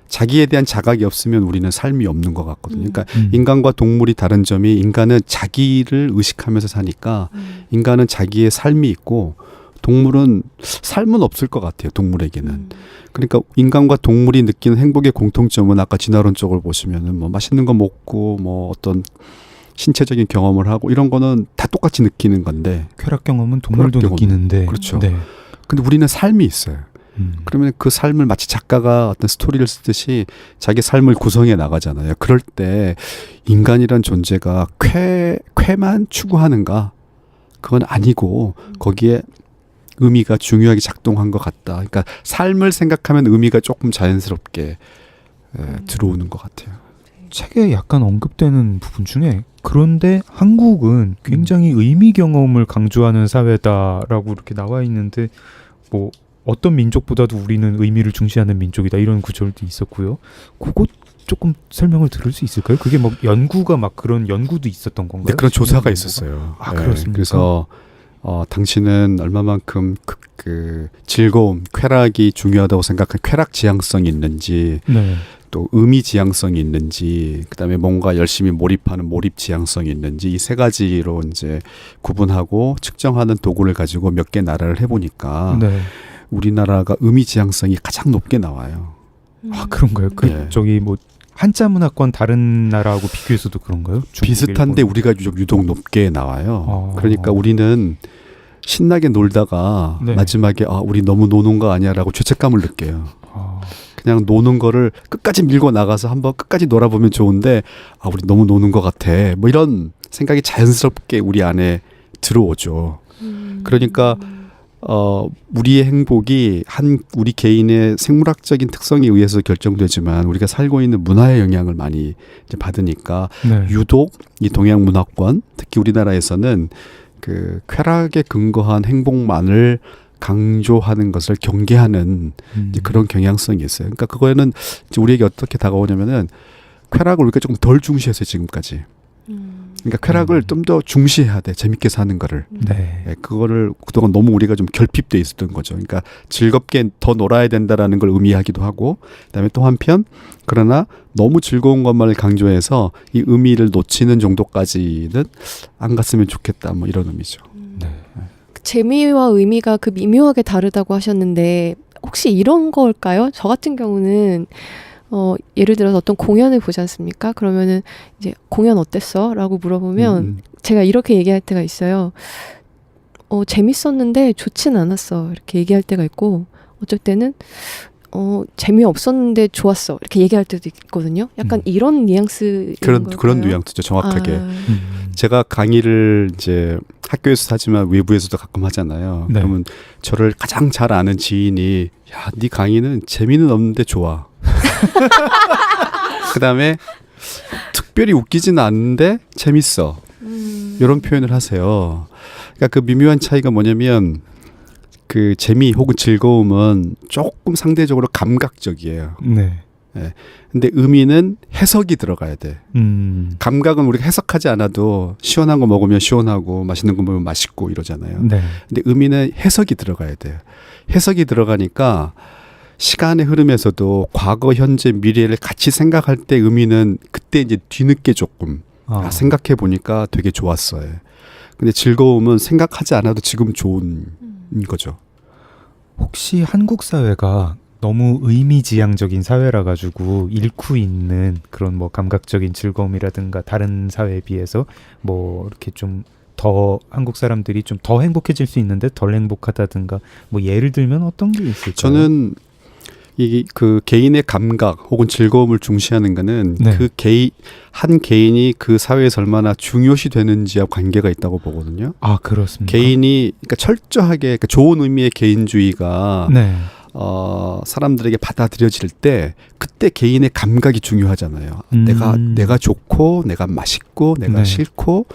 자기에 대한 자각이 없으면 우리는 삶이 없는 것 같거든요. 그러니까 음. 인간과 동물이 다른 점이 인간은 자기를 의식하면서 사니까 인간은 자기의 삶이 있고 동물은 삶은 없을 것 같아요. 동물에게는. 그러니까 인간과 동물이 느끼는 행복의 공통점은 아까 진화론 쪽을 보시면은 뭐 맛있는 거 먹고 뭐 어떤 신체적인 경험을 하고 이런 거는 다 똑같이 느끼는 건데 쾌락 경험은 동물도 쾌락 경험. 느끼는데 그렇죠. 네. 근데 우리는 삶이 있어요. 그러면 그 삶을 마치 작가가 어떤 스토리를 쓰듯이 자기 삶을 구성해 나가잖아요. 그럴 때 인간이란 존재가 쾌만 추구하는가? 그건 아니고 거기에 의미가 중요하게 작동한 것 같다. 그러니까 삶을 생각하면 의미가 조금 자연스럽게 들어오는 것 같아요. 책에 약간 언급되는 부분 중에 그런데 한국은 굉장히 의미 경험을 강조하는 사회다라고 이렇게 나와 있는데 뭐 어떤 민족보다도 우리는 의미를 중시하는 민족이다 이런 구절도 있었고요. 그거 조금 설명을 들을 수 있을까요? 그게 뭐 연구가 막 그런 연구도 있었던 건가요? 네, 그런 조사가 있었어요. 아, 그렇습니까? 그래서 당신은 얼마만큼 그 즐거움, 쾌락이 중요하다고 생각한 쾌락 지향성이 있는지, 네. 또 의미 지향성이 있는지, 그다음에 뭔가 열심히 몰입하는 몰입 지향성이 있는지 이 세 가지로 이제 구분하고 측정하는 도구를 가지고 몇 개 나라를 해보니까 네. 우리나라가 의미 지향성이 가장 높게 나와요. 아 그런가요? 그 네. 저기 뭐 한자 문화권 다른 나라하고 비교해서도 그런가요? 중국, 비슷한데 일본. 우리가 유독 높게 나와요. 아. 그러니까 우리는 신나게 놀다가 네. 마지막에 우리 너무 노는 거 아니야라고 죄책감을 느껴요. 아, 그냥 노는 거를 끝까지 밀고 나가서 한번 끝까지 놀아보면 좋은데 우리 너무 노는 것 같아. 뭐 이런 생각이 자연스럽게 우리 안에 들어오죠. 그러니까 우리의 행복이 우리 개인의 생물학적인 특성에 의해서 결정되지만 우리가 살고 있는 문화의 영향을 많이 이제 받으니까 네. 유독 이 동양 문화권, 특히 우리나라에서는 그 쾌락에 근거한 행복만을 강조하는 것을 경계하는 이제 그런 경향성이 있어요. 그러니까 그거에는 이제 우리에게 어떻게 다가오냐면은 쾌락을 우리가 조금 덜 중시했어요, 지금까지. 그러니까 쾌락을 좀 더 중시해야 돼, 재밌게 사는 거를. 네. 예, 그거를 그동안 너무 우리가 좀 결핍돼 있었던 거죠. 그러니까 즐겁게 더 놀아야 된다라는 걸 의미하기도 하고, 그다음에 또 한편 그러나 너무 즐거운 것만을 강조해서 이 의미를 놓치는 정도까지는 안 갔으면 좋겠다. 뭐 이런 의미죠. 네. 재미와 의미가 그 미묘하게 다르다고 하셨는데 혹시 이런 걸까요? 저 같은 경우는 예를 들어서 어떤 공연을 보지 않습니까? 그러면은 이제 공연 어땠어? 라고 물어보면 제가 이렇게 얘기할 때가 있어요. 재밌었는데 좋진 않았어. 이렇게 얘기할 때가 있고 어쩔 때는 재미없었는데 좋았어. 이렇게 얘기할 때도 있거든요. 약간 이런 뉘앙스 그런 뉘앙스죠. 정확하게. 제가 강의를 이제 학교에서 하지만 외부에서도 가끔 하잖아요. 네. 그러면 저를 가장 잘 아는 지인이 야, 네 강의는 재미는 없는데 좋아. 그다음에 특별히 웃기지는 않는데 재밌어. 이런 표현을 하세요. 그러니까 그 미묘한 차이가 뭐냐면 그 재미 혹은 즐거움은 조금 상대적으로 감각적이에요. 네. 네. 근데 의미는 해석이 들어가야 돼. 감각은 우리가 해석하지 않아도 시원한 거 먹으면 시원하고 맛있는 거 먹으면 맛있고 이러잖아요. 네. 근데 의미는 해석이 들어가야 돼요. 해석이 들어가니까 시간의 흐름에서도 과거, 현재, 미래를 같이 생각할 때 의미는 그때 이제 뒤늦게 조금 생각해 보니까 되게 좋았어요. 근데 즐거움은 생각하지 않아도 지금 좋은 거죠. 혹시 한국 사회가 너무 의미지향적인 사회라 가지고 잃고 있는 그런 뭐 감각적인 즐거움이라든가 다른 사회에 비해서 뭐 이렇게 좀 더 한국 사람들이 좀 더 행복해질 수 있는데 덜 행복하다든가 뭐 예를 들면 어떤 게 있을까요? 저는 그 개인의 감각 혹은 즐거움을 중시하는 거는 네. 그 한 개인이 그 사회에서 얼마나 중요시 되는지와 관계가 있다고 보거든요. 아 그렇습니까? 개인이 그러니까 철저하게 그러니까 좋은 의미의 개인주의가 네. 사람들에게 받아들여질 때 그때 개인의 감각이 중요하잖아요. 내가 좋고 내가 맛있고 내가 네. 싫고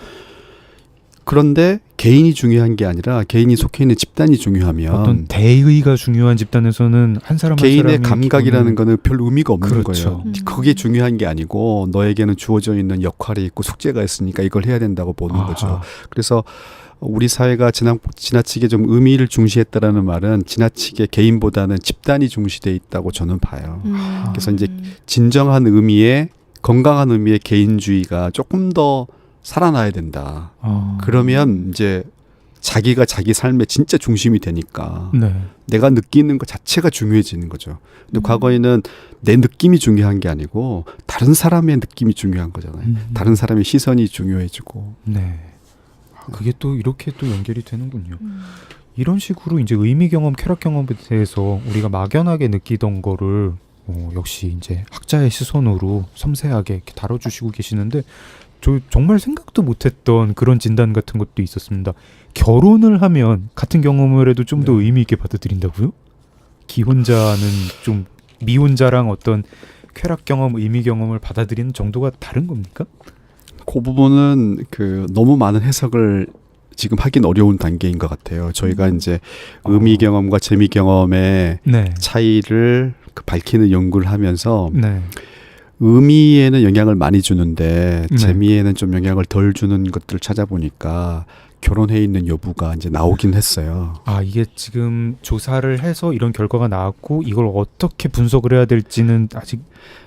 그런데 개인이 중요한 게 아니라 개인이 속해 있는 집단이 중요하면 어떤 대의가 중요한 집단에서는 한 사람 한 개인의 사람이 감각이라는 거는 별 의미가 없는 그렇죠. 거예요. 그게 중요한 게 아니고 너에게는 주어져 있는 역할이 있고 숙제가 있으니까 이걸 해야 된다고 보는 아하. 거죠. 그래서 우리 사회가 지나치게 좀 의미를 중시했다라는 말은 지나치게 개인보다는 집단이 중시돼 있다고 저는 봐요. 그래서 이제 진정한 의미의 건강한 의미의 개인주의가 조금 더 살아나야 된다. 그러면 이제 자기가 자기 삶의 진짜 중심이 되니까 네. 내가 느끼는 것 자체가 중요해지는 거죠. 근데 과거에는 내 느낌이 중요한 게 아니고 다른 사람의 느낌이 중요한 거잖아요. 다른 사람의 시선이 중요해지고. 네. 그게 또 이렇게 또 연결이 되는군요. 이런 식으로 이제 의미 경험, 쾌락 경험에 대해서 우리가 막연하게 느끼던 거를 역시 이제 학자의 시선으로 섬세하게 이렇게 다뤄주시고 계시는데 저 정말 생각도 못했던 그런 진단 같은 것도 있었습니다. 결혼을 하면 같은 경험을 해도 좀 더 네. 의미 있게 받아들인다고요? 기혼자는 좀 미혼자랑 어떤 쾌락 경험, 의미 경험을 받아들이는 정도가 다른 겁니까? 그 부분은 그 너무 많은 해석을 지금 하긴 어려운 단계인 것 같아요. 저희가 이제 의미 경험과 재미 경험의 네. 차이를 그 밝히는 연구를 하면서 네. 의미에는 영향을 많이 주는데 네. 재미에는 좀 영향을 덜 주는 것들을 찾아보니까 결혼해 있는 여부가 이제 나오긴 했어요. 아, 이게 지금 조사를 해서 이런 결과가 나왔고 이걸 어떻게 분석을 해야 될지는 아직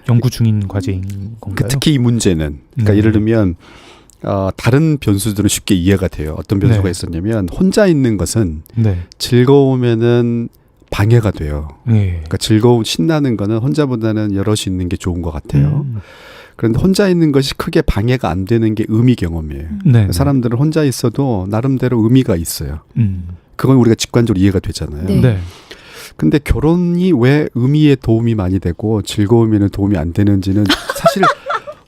연구 중인 과제인 건가요? 그 특히 이 문제는 그러니까 네. 예를 들면 다른 변수들은 쉽게 이해가 돼요. 어떤 변수가 네. 있었냐면 혼자 있는 것은 네. 즐거움에는 방해가 돼요. 네. 그러니까 즐거움, 신나는 거는 혼자보다는 여럿이 있는 게 좋은 것 같아요. 음. 그런데 혼자 있는 것이 크게 방해가 안 되는 게 의미 경험이에요. 네. 사람들은 혼자 있어도 나름대로 의미가 있어요. 그건 우리가 직관적으로 이해가 되잖아요. 네. 네. 근데 결혼이 왜 의미에 도움이 많이 되고 즐거움에는 도움이 안 되는지는 사실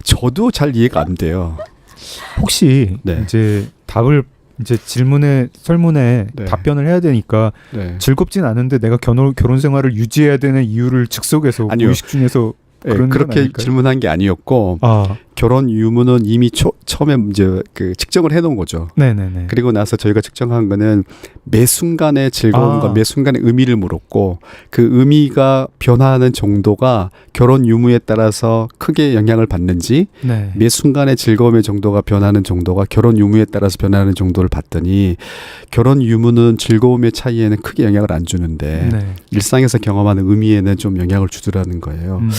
저도 잘 이해가 안 돼요. 혹시 네. 이제 답을 이제 질문에 설문에 네. 답변을 해야 되니까 네. 즐겁진 않은데 내가 결혼 생활을 유지해야 되는 이유를 즉석에서 아니요. 무의식 중에서 네, 그런 건 그렇게 아닐까요? 질문한 게 아니었고 아, 결혼 유무는 이미 처음에 이제 그 측정을 해놓은 거죠. 네네네. 그리고 나서 저희가 측정한 거는 매 순간의 즐거움과 아. 매 순간의 의미를 물었고 그 의미가 변화하는 정도가 결혼 유무에 따라서 크게 영향을 받는지 네. 매 순간의 즐거움의 정도가 변하는 정도가 결혼 유무에 따라서 변하는 정도를 봤더니 결혼 유무는 즐거움의 차이에는 크게 영향을 안 주는데 네. 일상에서 경험하는 의미에는 좀 영향을 주더라는 거예요. 음.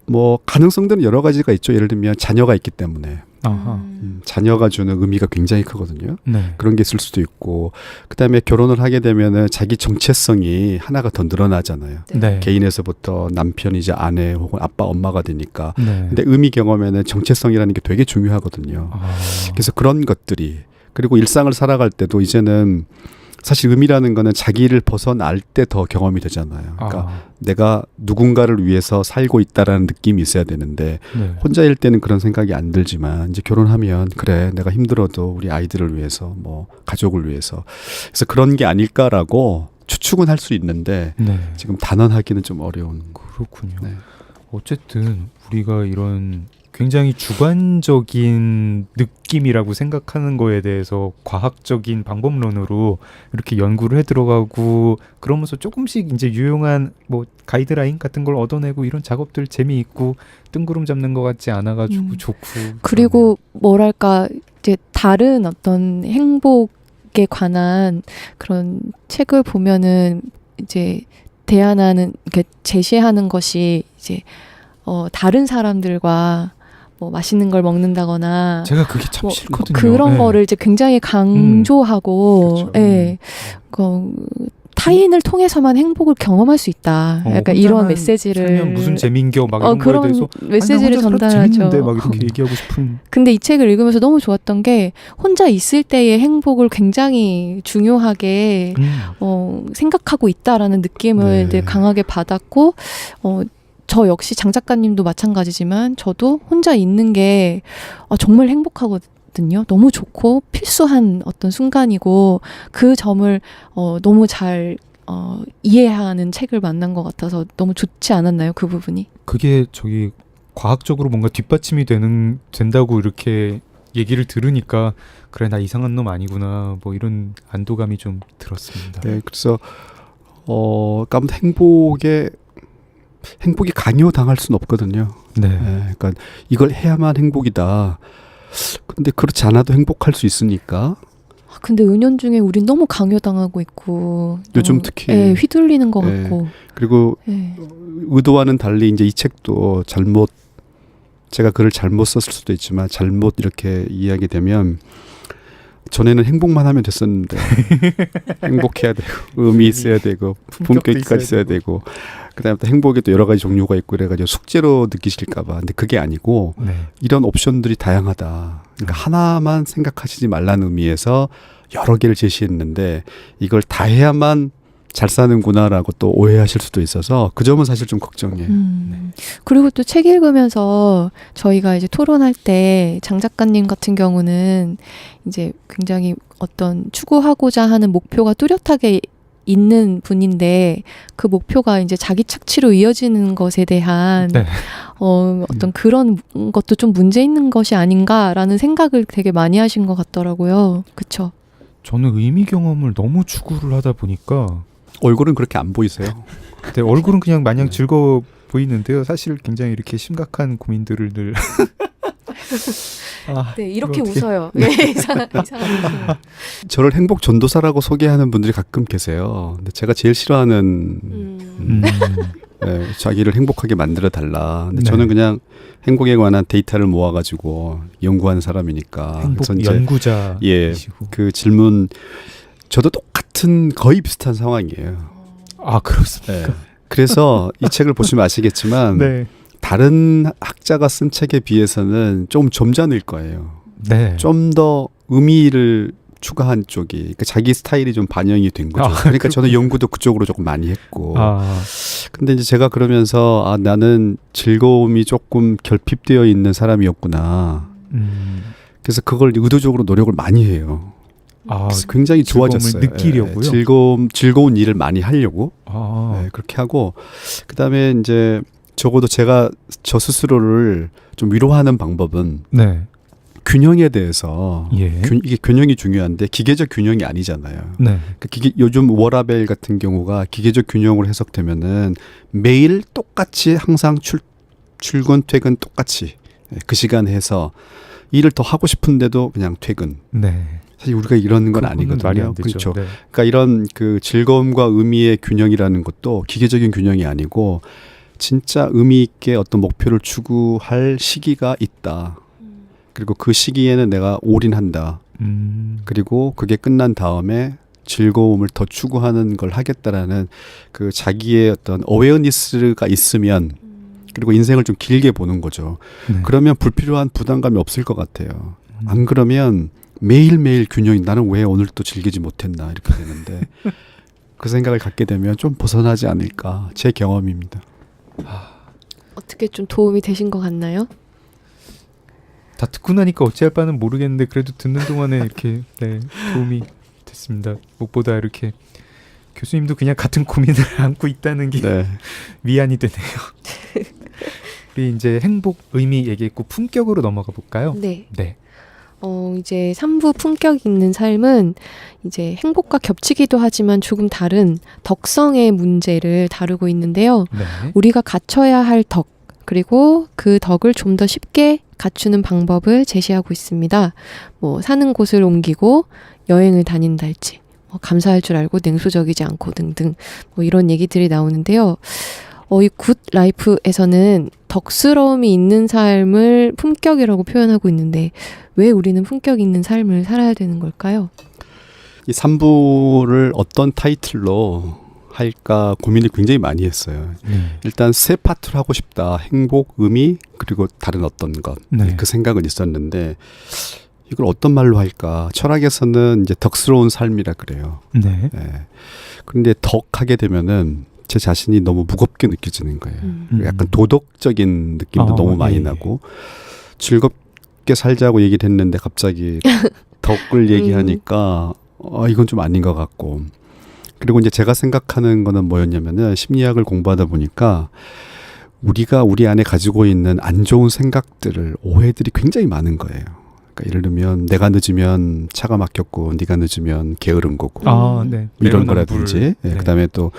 뭐 가능성들은 여러 가지가 있죠. 예를 들면 자녀가 있기 때문에 아하. 자녀가 주는 의미가 굉장히 크거든요. 네. 그런 게 있을 수도 있고 그다음에 결혼을 하게 되면은 자기 정체성이 하나가 더 늘어나잖아요. 네. 개인에서부터 남편이자 아내 혹은 아빠 엄마가 되니까. 네. 근데 의미 경험에는 정체성이라는 게 되게 중요하거든요. 아. 그래서 그런 것들이 그리고 일상을 살아갈 때도 이제는 사실 의미라는 거는 자기를 벗어날 때 더 경험이 되잖아요. 그러니까 아. 내가 누군가를 위해서 살고 있다라는 느낌이 있어야 되는데 네. 혼자일 때는 그런 생각이 안 들지만 이제 결혼하면 그래 내가 힘들어도 우리 아이들을 위해서 뭐 가족을 위해서 그래서 그런 게 아닐까라고 추측은 할 수 있는데 네. 지금 단언하기는 좀 어려운 그렇군요. 네. 어쨌든 우리가 이런 굉장히 주관적인 느낌이라고 생각하는 거에 대해서 과학적인 방법론으로 이렇게 연구를 해 들어가고 그러면서 조금씩 이제 유용한 뭐 가이드라인 같은 걸 얻어내고 이런 작업들 재미있고 뜬구름 잡는 것 같지 않아가지고 좋고 그리고 뭐랄까 이제 다른 어떤 행복에 관한 그런 책을 보면은 이제 대안하는 이렇게 제시하는 것이 이제 다른 사람들과 뭐 맛있는 걸 먹는다거나 제가 그게 참 뭐 싫거든요. 그런 네. 거를 이제 굉장히 강조하고 그렇죠. 예. 타인을 통해서만 행복을 경험할 수 있다. 약간 이런 혼자만 메시지를 살면 무슨 재민겨 막 이런 거에 그런 대해서 메시지를 전달하죠. 재밌는데 막 이렇게 얘기하고 싶은 근데 이 책을 읽으면서 너무 좋았던 게 혼자 있을 때의 행복을 굉장히 중요하게 생각하고 있다라는 느낌을 네. 되게 강하게 받았고 저 역시 장 작가님도 마찬가지지만 저도 혼자 있는 게 정말 행복하거든요. 너무 좋고 필수한 어떤 순간이고 그 점을 너무 잘 이해하는 책을 만난 것 같아서 너무 좋지 않았나요? 그 부분이? 그게 저기 과학적으로 뭔가 뒷받침이 된다고 이렇게 얘기를 들으니까 그래 나 이상한 놈 아니구나 뭐 이런 안도감이 좀 들었습니다. 네, 그래서 그러니까 행복이 강요당할 수는 없거든요. 네. 그러니까 이걸 해야만 행복이다. 근데 그렇지 않아도 행복할 수 있으니까 근데 은연중에 우린 너무 강요당하고 있고 요즘 특히 휘둘리는 것 예. 같고 그리고 예. 의도와는 달리 이제 이 책도 제가 글을 잘못 썼을 수도 있지만 잘못 이렇게 이해하게 되면 전에는 행복만 하면 됐었는데 행복해야 되고 의미 있어야 되고 품격까지 있어야 되고 그다음에 또 행복에 또 여러 가지 종류가 있고 그래가지고 숙제로 느끼실까 봐. 근데 그게 아니고 네. 이런 옵션들이 다양하다. 그러니까 하나만 생각하시지 말라는 의미에서 여러 개를 제시했는데 이걸 다 해야만 잘 사는구나라고 또 오해하실 수도 있어서 그 점은 사실 좀 걱정이에요. 그리고 또 책 읽으면서 저희가 이제 토론할 때 장 작가님 같은 경우는 이제 굉장히 어떤 추구하고자 하는 목표가 뚜렷하게 있는 분인데 그 목표가 이제 자기 착취로 이어지는 것에 대한 네. 어떤 그런 것도 좀 문제 있는 것이 아닌가라는 생각을 되게 많이 하신 것 같더라고요. 그쵸? 저는 의미 경험을 너무 추구를 하다 보니까 얼굴은 그렇게 안 보이세요? 네, 얼굴은 그냥 마냥 네. 즐거워 보이는데요. 사실 굉장히 이렇게 심각한 고민들을 늘 네, 이렇게 이거 어떻게- 웃어요. 네, 이상하게. 저를 행복 전도사라고 소개하는 분들이 가끔 계세요. 근데 제가 제일 싫어하는 자기를 행복하게 만들어 달라. 근데 네. 저는 그냥 행복에 관한 데이터를 모아가지고 연구하는 사람이니까. 행복 그래서 이제 연구자이시고. 예, 그 질문 저도 똑같은 거의 비슷한 상황이에요. 아 그렇습니까? 네. 그래서 이 책을 보시면 아시겠지만 네. 다른 학자가 쓴 책에 비해서는 좀 점잖을 거예요. 네. 좀 더 의미를 추가한 쪽이 그러니까 자기 스타일이 좀 반영이 된 거죠. 아, 그러니까 저는 연구도 그쪽으로 조금 많이 했고. 아, 근데 이제 제가 그러면서 나는 즐거움이 조금 결핍되어 있는 사람이었구나. 그래서 그걸 의도적으로 노력을 많이 해요. 아, 그래서 굉장히 즐거움을 좋아졌어요. 느끼려고요? 예, 즐거운 일을 많이 하려고 아, 네, 그렇게 하고 그다음에 이제 적어도 제가 저 스스로를 좀 위로하는 방법은 네. 균형에 대해서 예. 이게 균형이 중요한데 기계적 균형이 아니잖아요. 네. 요즘 워라벨 같은 경우가 기계적 균형으로 해석되면은 매일 똑같이 항상 출근 퇴근 똑같이 그 시간 해서 일을 더 하고 싶은데도 그냥 퇴근. 네. 사실 우리가 이런 건 그거는 아니거든요. 말이 안 되죠. 그렇죠. 네. 그러니까 이런 그 즐거움과 의미의 균형이라는 것도 기계적인 균형이 아니고 진짜 의미 있게 어떤 목표를 추구할 시기가 있다. 그리고 그 시기에는 내가 올인한다. 그리고 그게 끝난 다음에 즐거움을 더 추구하는 걸 하겠다라는 그 자기의 어떤 어웨어니스가 있으면 그리고 인생을 좀 길게 보는 거죠. 네. 그러면 불필요한 부담감이 없을 것 같아요. 안 그러면 매일매일 균형이 나는 왜 오늘 또 즐기지 못했나 이렇게 되는데 그 생각을 갖게 되면 좀 벗어나지 않을까 제 경험입니다. 어떻게 좀 도움이 되신 것 같나요? 다 듣고 나니까 어찌할 바는 모르겠는데 그래도 듣는 동안에 이렇게 네, 도움이 됐습니다. 무엇보다 이렇게 교수님도 그냥 같은 고민을 안고 있다는 게 네. 위안이 되네요. 우리 이제 행복, 의미 얘기했고 품격으로 넘어가 볼까요? 네. 네. 이제 3부 품격 있는 삶은 이제 행복과 겹치기도 하지만 조금 다른 덕성의 문제를 다루고 있는데요. 네. 우리가 갖춰야 할 덕, 그리고 그 덕을 좀 더 쉽게 갖추는 방법을 제시하고 있습니다. 뭐 사는 곳을 옮기고 여행을 다닌달지, 뭐 감사할 줄 알고 냉소적이지 않고 등등 뭐 이런 얘기들이 나오는데요. 이 굿 라이프에서는 덕스러움이 있는 삶을 품격이라고 표현하고 있는데 왜 우리는 품격 있는 삶을 살아야 되는 걸까요? 이 3부를 어떤 타이틀로 할까 고민을 굉장히 많이 했어요. 일단 세 파트를 하고 싶다. 행복, 의미, 그리고 다른 어떤 것. 네. 그 생각은 있었는데 이걸 어떤 말로 할까? 철학에서는 이제 덕스러운 삶이라 그래요. 네. 네. 그런데 덕하게 되면은 제 자신이 너무 무겁게 느껴지는 거예요. 약간 도덕적인 느낌도 너무 많이 예. 나고 즐겁게 살자고 얘기를 했는데 갑자기 덕을 얘기하니까 이건 좀 아닌 것 같고 그리고 이제 제가 생각하는 거는 뭐였냐면은 심리학을 공부하다 보니까 우리가 우리 안에 가지고 있는 안 좋은 생각들을 오해들이 굉장히 많은 거예요. 그러니까 예를 들면 내가 늦으면 차가 막혔고 네가 늦으면 게으른 거고 네. 이런 거라든지 네. 예, 그다음에 또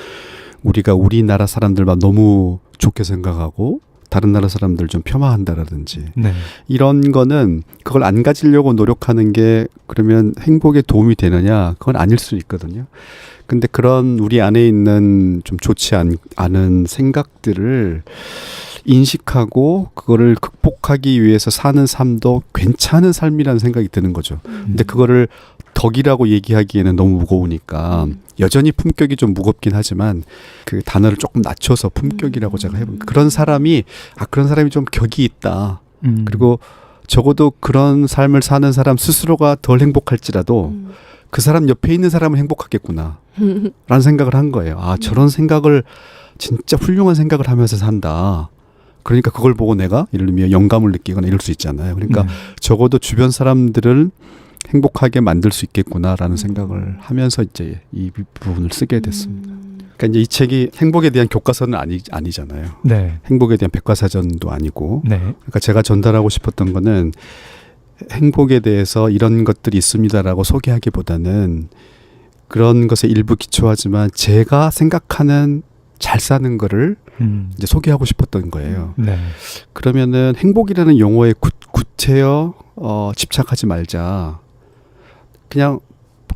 우리가 우리나라 사람들만 너무 좋게 생각하고 다른 나라 사람들 좀 폄하한다라든지 네. 이런 거는 그걸 안 가지려고 노력하는 게 그러면 행복에 도움이 되느냐 그건 아닐 수 있거든요. 근데 그런 우리 안에 있는 좀 좋지 않은 생각들을 인식하고 그거를 극복하기 위해서 사는 삶도 괜찮은 삶이라는 생각이 드는 거죠. 근데 그거를 덕이라고 얘기하기에는 너무 무거우니까 여전히 품격이 좀 무겁긴 하지만 그 단어를 조금 낮춰서 품격이라고 제가 해본 그런 사람이 좀 격이 있다. 그리고 적어도 그런 삶을 사는 사람 스스로가 덜 행복할지라도 그 사람 옆에 있는 사람은 행복하겠구나 라는 생각을 한 거예요. 아, 저런 생각을 진짜 훌륭한 생각을 하면서 산다. 그러니까 그걸 보고 내가 예를 들면 영감을 느끼거나 이럴 수 있잖아요. 그러니까 적어도 주변 사람들을 행복하게 만들 수 있겠구나라는 생각을 하면서 이제 이 부분을 쓰게 됐습니다. 그러니까 이제 이 책이 행복에 대한 교과서는 아니잖아요. 네. 행복에 대한 백과사전도 아니고. 네. 그러니까 제가 전달하고 싶었던 거는 행복에 대해서 이런 것들이 있습니다라고 소개하기보다는 그런 것에 일부 기초하지만 제가 생각하는 잘 사는 거를 이제 소개하고 싶었던 거예요. 네. 그러면은 행복이라는 용어에 구체어 집착하지 말자. 그냥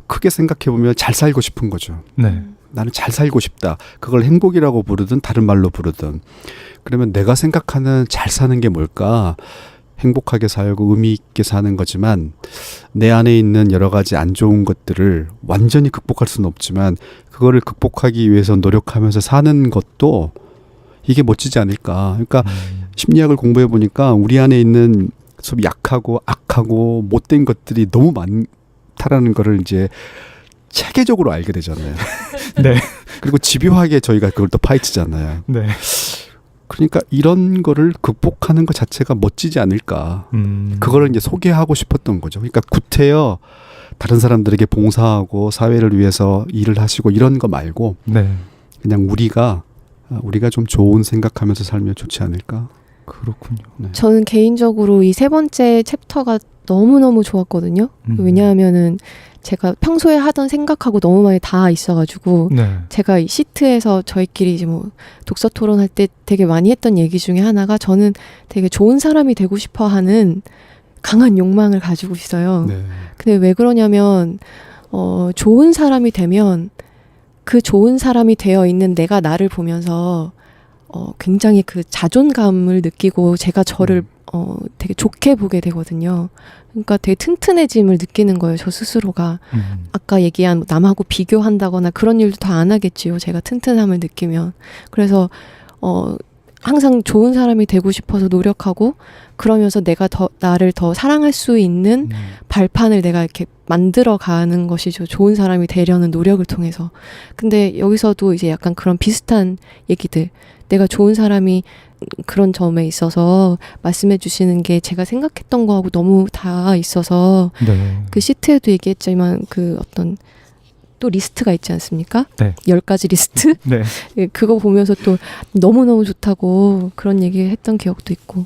크게 생각해 보면 잘 살고 싶은 거죠. 네. 나는 잘 살고 싶다. 그걸 행복이라고 부르든 다른 말로 부르든. 그러면 내가 생각하는 잘 사는 게 뭘까? 행복하게 살고 의미 있게 사는 거지만 내 안에 있는 여러 가지 안 좋은 것들을 완전히 극복할 수는 없지만 그거를 극복하기 위해서 노력하면서 사는 것도 이게 멋지지 않을까. 그러니까 심리학을 공부해 보니까 우리 안에 있는 좀 약하고 악하고 못된 것들이 너무 많다라는 거를 이제 체계적으로 알게 되잖아요. 네. 그리고 집요하게 저희가 그걸 또 파헤치잖아요. 네. 그러니까 이런 거를 극복하는 것 자체가 멋지지 않을까. 그거를 이제 소개하고 싶었던 거죠. 그러니까 구태여 다른 사람들에게 봉사하고 사회를 위해서 일을 하시고 이런 거 말고 네. 그냥 우리가 좀 좋은 생각하면서 살면 좋지 않을까. 그렇군요. 네. 저는 개인적으로 이 세 번째 챕터가 너무너무 좋았거든요. 왜냐하면은 제가 평소에 하던 생각하고 너무 많이 닿아 있어가지고 네. 제가 이 시트에서 저희끼리 이제 뭐 독서 토론할 때 되게 많이 했던 얘기 중에 하나가 저는 되게 좋은 사람이 되고 싶어 하는 강한 욕망을 가지고 있어요. 네. 근데 왜 그러냐면 좋은 사람이 되면 그 좋은 사람이 되어 있는 내가 나를 보면서 굉장히 그 자존감을 느끼고 제가 저를 되게 좋게 보게 되거든요. 그러니까 되게 튼튼해짐을 느끼는 거예요. 저 스스로가. 아까 얘기한 뭐 남하고 비교한다거나 그런 일도 다 안 하겠지요. 제가 튼튼함을 느끼면. 그래서 항상 좋은 사람이 되고 싶어서 노력하고 그러면서 내가 나를 더 사랑할 수 있는 발판을 내가 이렇게 만들어 가는 것이죠. 좋은 사람이 되려는 노력을 통해서. 근데 여기서도 이제 약간 그런 비슷한 얘기들. 내가 좋은 사람이 그런 점에 있어서 말씀해 주시는 게 제가 생각했던 거하고 너무 다 있어서 네. 그 시트에도 얘기했지만 그 어떤 또 리스트가 있지 않습니까? 네. 10가지 리스트? 네. 예, 그거 보면서 또 너무너무 좋다고 그런 얘기 했던 기억도 있고.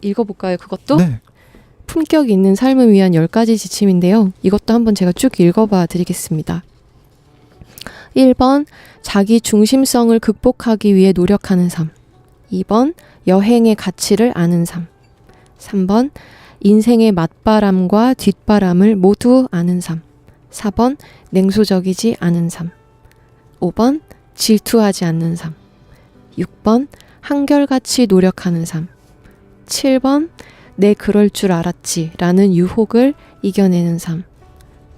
읽어볼까요? 그것도? 네. 품격 있는 삶을 위한 10가지 지침인데요. 이것도 한번 제가 쭉 읽어봐 드리겠습니다. 1번, 자기 중심성을 극복하기 위해 노력하는 삶. 2번, 여행의 가치를 아는 삶. 3번, 인생의 맞바람과 뒷바람을 모두 아는 삶. 4번, 냉소적이지 않은 삶. 5번, 질투하지 않는 삶. 6번, 한결같이 노력하는 삶. 7번, 내 그럴 줄 알았지 라는 유혹을 이겨내는 삶.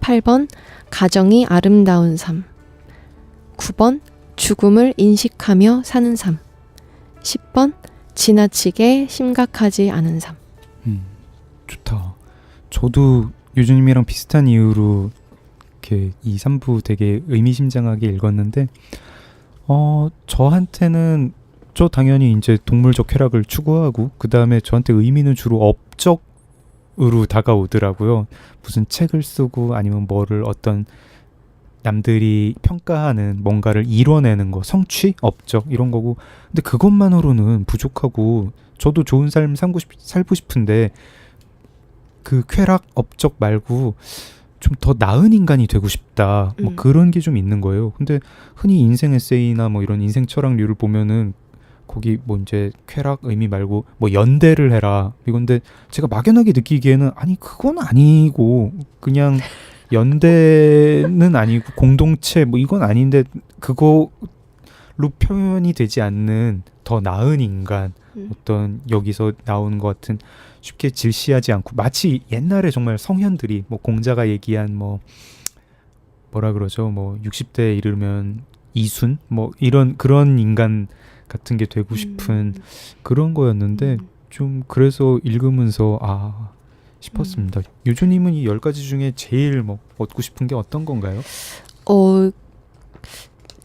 8번, 가정이 아름다운 삶. 9번, 죽음을 인식하며 사는 삶. 10번, 지나치게 심각하지 않은 삶. 좋다. 저도 유주님이랑 비슷한 이유로 이렇게 2, 3부 되게 의미심장하게 읽었는데 저한테는 저 당연히 이제 동물적 쾌락을 추구하고 그 다음에 저한테 의미는 주로 업적으로 다가오더라고요. 무슨 책을 쓰고 아니면 뭐를 어떤 남들이 평가하는 뭔가를 이뤄내는 거, 성취, 업적 이런 거고. 근데 그것만으로는 부족하고 저도 좋은 삶 살고 싶은데 그 쾌락, 업적 말고 좀 더 나은 인간이 되고 싶다. 뭐 그런 게 좀 있는 거예요. 근데 흔히 인생 에세이나 뭐 이런 인생 철학류를 보면은 거기 뭐 이제 쾌락 의미 말고 뭐 연대를 해라 이건데 제가 막연하게 느끼기에는 아니 그건 아니고 그냥 연대는 아니고 공동체 뭐 이건 아닌데 그거로 표현이 되지 않는 더 나은 인간 어떤 여기서 나오는 것 같은 쉽게 질시하지 않고 마치 옛날에 정말 성현들이 뭐 공자가 얘기한 뭐 뭐라 그러죠 뭐 60대에 이르면 이순 뭐 이런 그런 인간 같은 게 되고 싶은 그런 거였는데 좀 그래서 읽으면서 싶었습니다. 유주님은 이 10가지 중에 제일 뭐 얻고 싶은 게 어떤 건가요?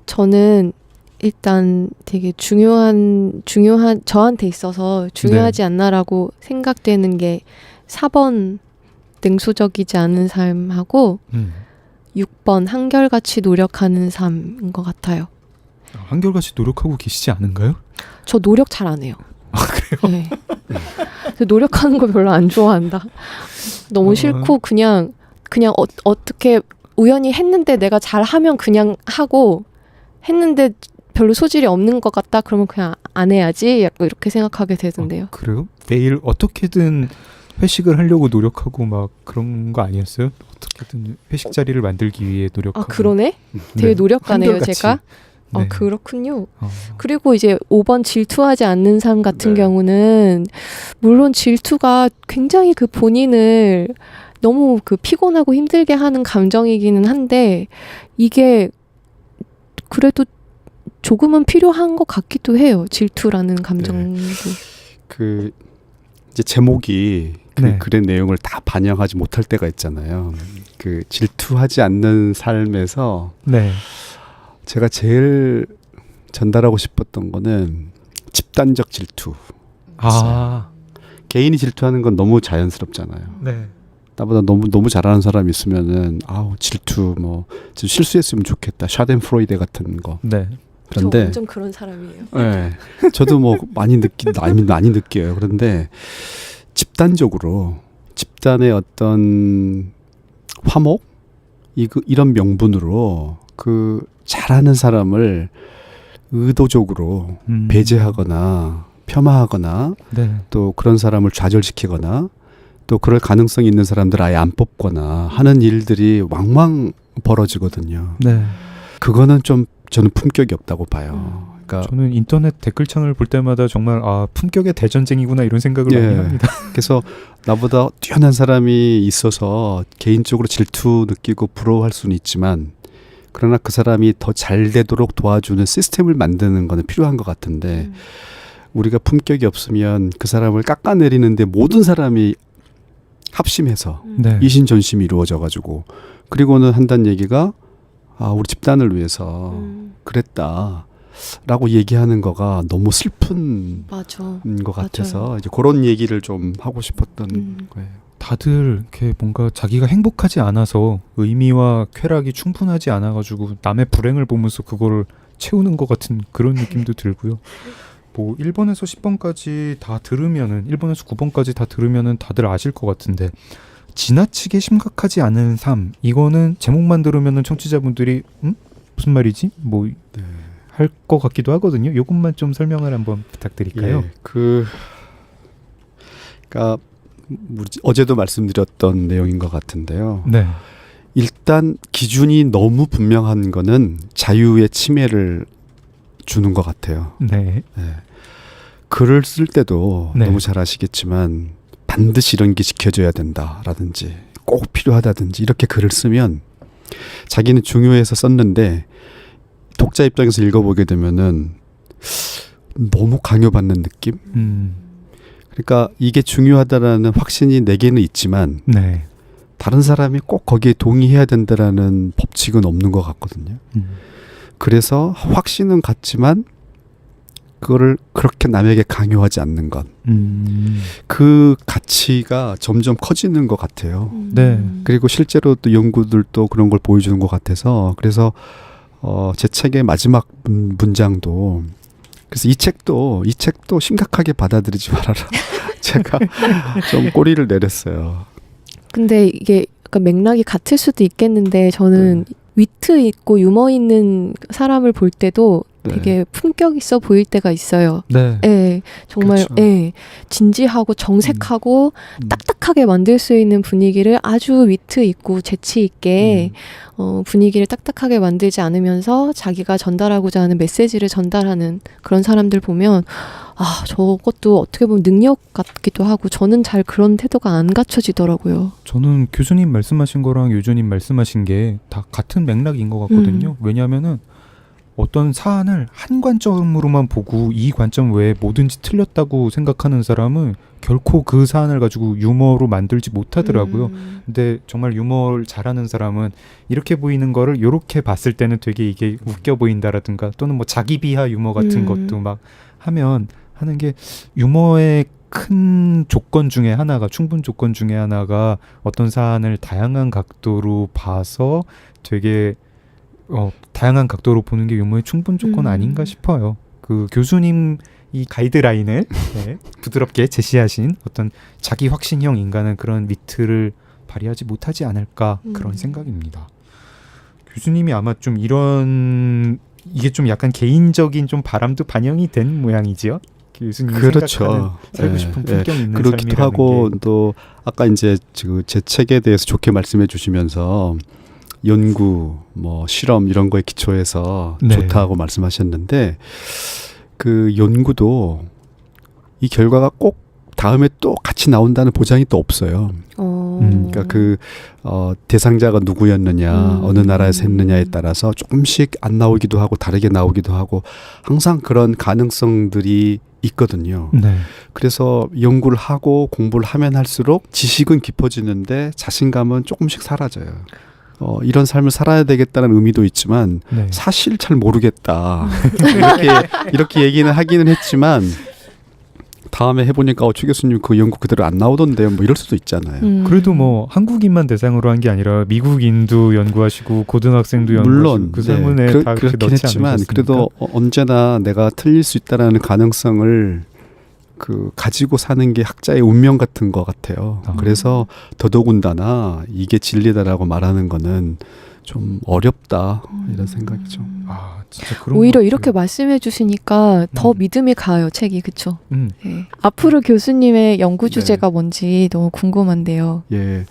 저는 일단 되게 중요한 저한테 있어서 중요하지 않나라고 생각되는 게 4번 냉소적이지 않은 삶하고 6번 한결같이 노력하는 삶인 것 같아요. 한결같이 노력하고 계시지 않은가요? 저 노력 잘 안 해요. 아 그래요? 네. 노력하는 거 별로 안 좋아한다. 너무 싫고 그냥 어떻게 우연히 했는데 내가 잘하면 그냥 하고 했는데 별로 소질이 없는 것 같다 그러면 그냥 안 해야지 약간 이렇게 생각하게 되던데요. 그래요? 매일 어떻게든 회식을 하려고 노력하고 막 그런 거 아니었어요? 어떻게든 회식 자리를 만들기 위해 노력하고. 그러네? 되게 네. 노력가네요 한결같이. 제가. 네. 그렇군요. 그리고 이제 5번 질투하지 않는 삶 같은 경우는 물론 질투가 굉장히 그 본인을 너무 그 피곤하고 힘들게 하는 감정이기는 한데 이게 그래도 조금은 필요한 것 같기도 해요. 질투라는 감정도. 그 이제 제목이 그 네. 글의 내용을 다 반영하지 못할 때가 있잖아요. 그 질투하지 않는 삶에서 네. 제가 제일 전달하고 싶었던 거는 집단적 질투. 아. 개인이 질투하는 건 너무 자연스럽잖아요. 네. 나보다 너무 잘하는 사람이 있으면은 아우 질투 뭐 좀 실수했으면 좋겠다. 샤덴프로이데 같은 거. 네. 저 그런데 완전 그런 사람이에요. 네, 저도 뭐 많이 느껴요. 그런데 집단적으로 집단의 어떤 화목 이런 명분으로 그 잘하는 사람을 의도적으로 배제하거나 폄하하거나 네. 또 그런 사람을 좌절시키거나 또 그럴 가능성이 있는 사람들 아예 안 뽑거나 하는 일들이 왕왕 벌어지거든요. 네. 그거는 좀 저는 품격이 없다고 봐요. 그러니까 저는 인터넷 댓글창을 볼 때마다 정말 품격의 대전쟁이구나 이런 생각을 많이 합니다. 그래서 나보다 뛰어난 사람이 있어서 개인적으로 질투 느끼고 부러워할 수는 있지만 그러나 그 사람이 더 잘 되도록 도와주는 시스템을 만드는 거는 필요한 것 같은데 우리가 품격이 없으면 그 사람을 깎아내리는데 모든 사람이 합심해서 네. 이신전심이 이루어져가지고 그리고는 한다는 얘기가 우리 집단을 위해서 그랬다라고 얘기하는 거가 너무 슬픈 맞아. 것 같아서 이제 그런 얘기를 좀 하고 싶었던 거예요. 다들 이렇게 뭔가 자기가 행복하지 않아서 의미와 쾌락이 충분하지 않아가지고 남의 불행을 보면서 그거를 채우는 것 같은 그런 느낌도 들고요. 뭐 1번에서 10번까지 다 들으면은 1번에서 9번까지 다 들으면은 다들 아실 것 같은데 지나치게 심각하지 않은 삶 이거는 제목만 들으면은 청취자분들이 무슨 말이지? 뭐 할 것 같기도 하거든요. 이것만 좀 설명을 한번 부탁드릴까요? 예, 그러니까 어제도 말씀드렸던 내용인 것 같은데요. 네. 일단 기준이 너무 분명한 거는 자유의 침해를 주는 것 같아요. 네. 글을 쓸 때도 네. 너무 잘 아시겠지만 반드시 이런 게 지켜져야 된다라든지 꼭 필요하다든지 이렇게 글을 쓰면 자기는 중요해서 썼는데 독자 입장에서 읽어보게 되면은 너무 강요받는 느낌? 그러니까 이게 중요하다라는 확신이 내게는 있지만 네. 다른 사람이 꼭 거기에 동의해야 된다라는 법칙은 없는 것 같거든요. 그래서 확신은 같지만 그거를 그렇게 남에게 강요하지 않는 것. 그 가치가 점점 커지는 것 같아요. 네. 그리고 실제로 또 연구들도 그런 걸 보여주는 것 같아서 그래서 제 책의 마지막 문장도 그래서 이 책도 심각하게 받아들이지 말아라. 제가 좀 꼬리를 내렸어요. 근데 이게 약간 맥락이 같을 수도 있겠는데 저는 위트 있고 유머 있는 사람을 볼 때도 되게 품격 있어 보일 때가 있어요. 네. 예, 정말 그렇죠. 예, 진지하고 정색하고 딱딱하게 만들 수 있는 분위기를 아주 위트 있고 재치 있게 분위기를 딱딱하게 만들지 않으면서 자기가 전달하고자 하는 메시지를 전달하는 그런 사람들 보면 저것도 어떻게 보면 능력 같기도 하고 저는 잘 그런 태도가 안 갖춰지더라고요. 저는 교수님 말씀하신 거랑 유주님 말씀하신 게 다 같은 맥락인 것 같거든요. 왜냐하면은 어떤 사안을 한 관점으로만 보고 이 관점 외에 뭐든지 틀렸다고 생각하는 사람은 결코 그 사안을 가지고 유머로 만들지 못하더라고요. 근데 정말 유머를 잘하는 사람은 이렇게 보이는 거를 이렇게 봤을 때는 되게 이게 웃겨 보인다라든가 또는 뭐 자기 비하 유머 같은 것도 막 하는 게 유머의 큰 조건 중에 하나가 충분 조건 중에 하나가 어떤 사안을 다양한 각도로 봐서 되게 다양한 각도로 보는 게 유머의 충분 조건 아닌가 싶어요. 그 교수님 이 가이드라인을 네, 부드럽게 제시하신 어떤 자기 확신형 인간은 그런 위트를 발휘하지 못하지 않을까 그런 생각입니다. 교수님이 아마 좀 이게 좀 약간 개인적인 좀 바람도 반영이 된 모양이지요. 교수님이 생각하는 살고 싶은 품격 있는 그렇기도 삶이라는 하고 게. 또 아까 이제 지금 제 책에 대해서 좋게 말씀해 주시면서 연구, 뭐 실험 이런 거에 기초해서 네. 좋다고 말씀하셨는데 그 연구도 이 결과가 꼭 다음에 또 같이 나온다는 보장이 또 없어요. 그러니까 대상자가 누구였느냐, 어느 나라에서 했느냐에 따라서 조금씩 안 나오기도 하고 다르게 나오기도 하고 항상 그런 가능성들이 있거든요. 네. 그래서 연구를 하고 공부를 하면 할수록 지식은 깊어지는데 자신감은 조금씩 사라져요. 이런 삶을 살아야 되겠다는 의미도 있지만 네. 사실 잘 모르겠다. 이렇게 얘기는 하기는 했지만 다음에 해보니까 최 교수님 그 연구 그대로 안 나오던데요. 뭐 이럴 수도 있잖아요. 그래도 뭐 한국인만 대상으로 한 게 아니라 미국인도 연구하시고 고등학생도 연구하시고 물론 그 설문에 다 그렇게 그렇긴 넣지 했지만 않으셨습니까? 그래도 언제나 내가 틀릴 수 있다라는 가능성을 가지고 사는 게 학자의 운명 같은 것 같아요. 그래서 더더군다나 이게 진리다라고 말하는 거는 좀 어렵다 이런 생각이죠. 아, 진짜 그런 오히려 것 이렇게 같아요. 말씀해 주시니까 더 믿음이 가요, 책이. 그쵸? 네. 음. 앞으로 교수님의 연구 주제가 뭔지 너무 궁금한데요. 예.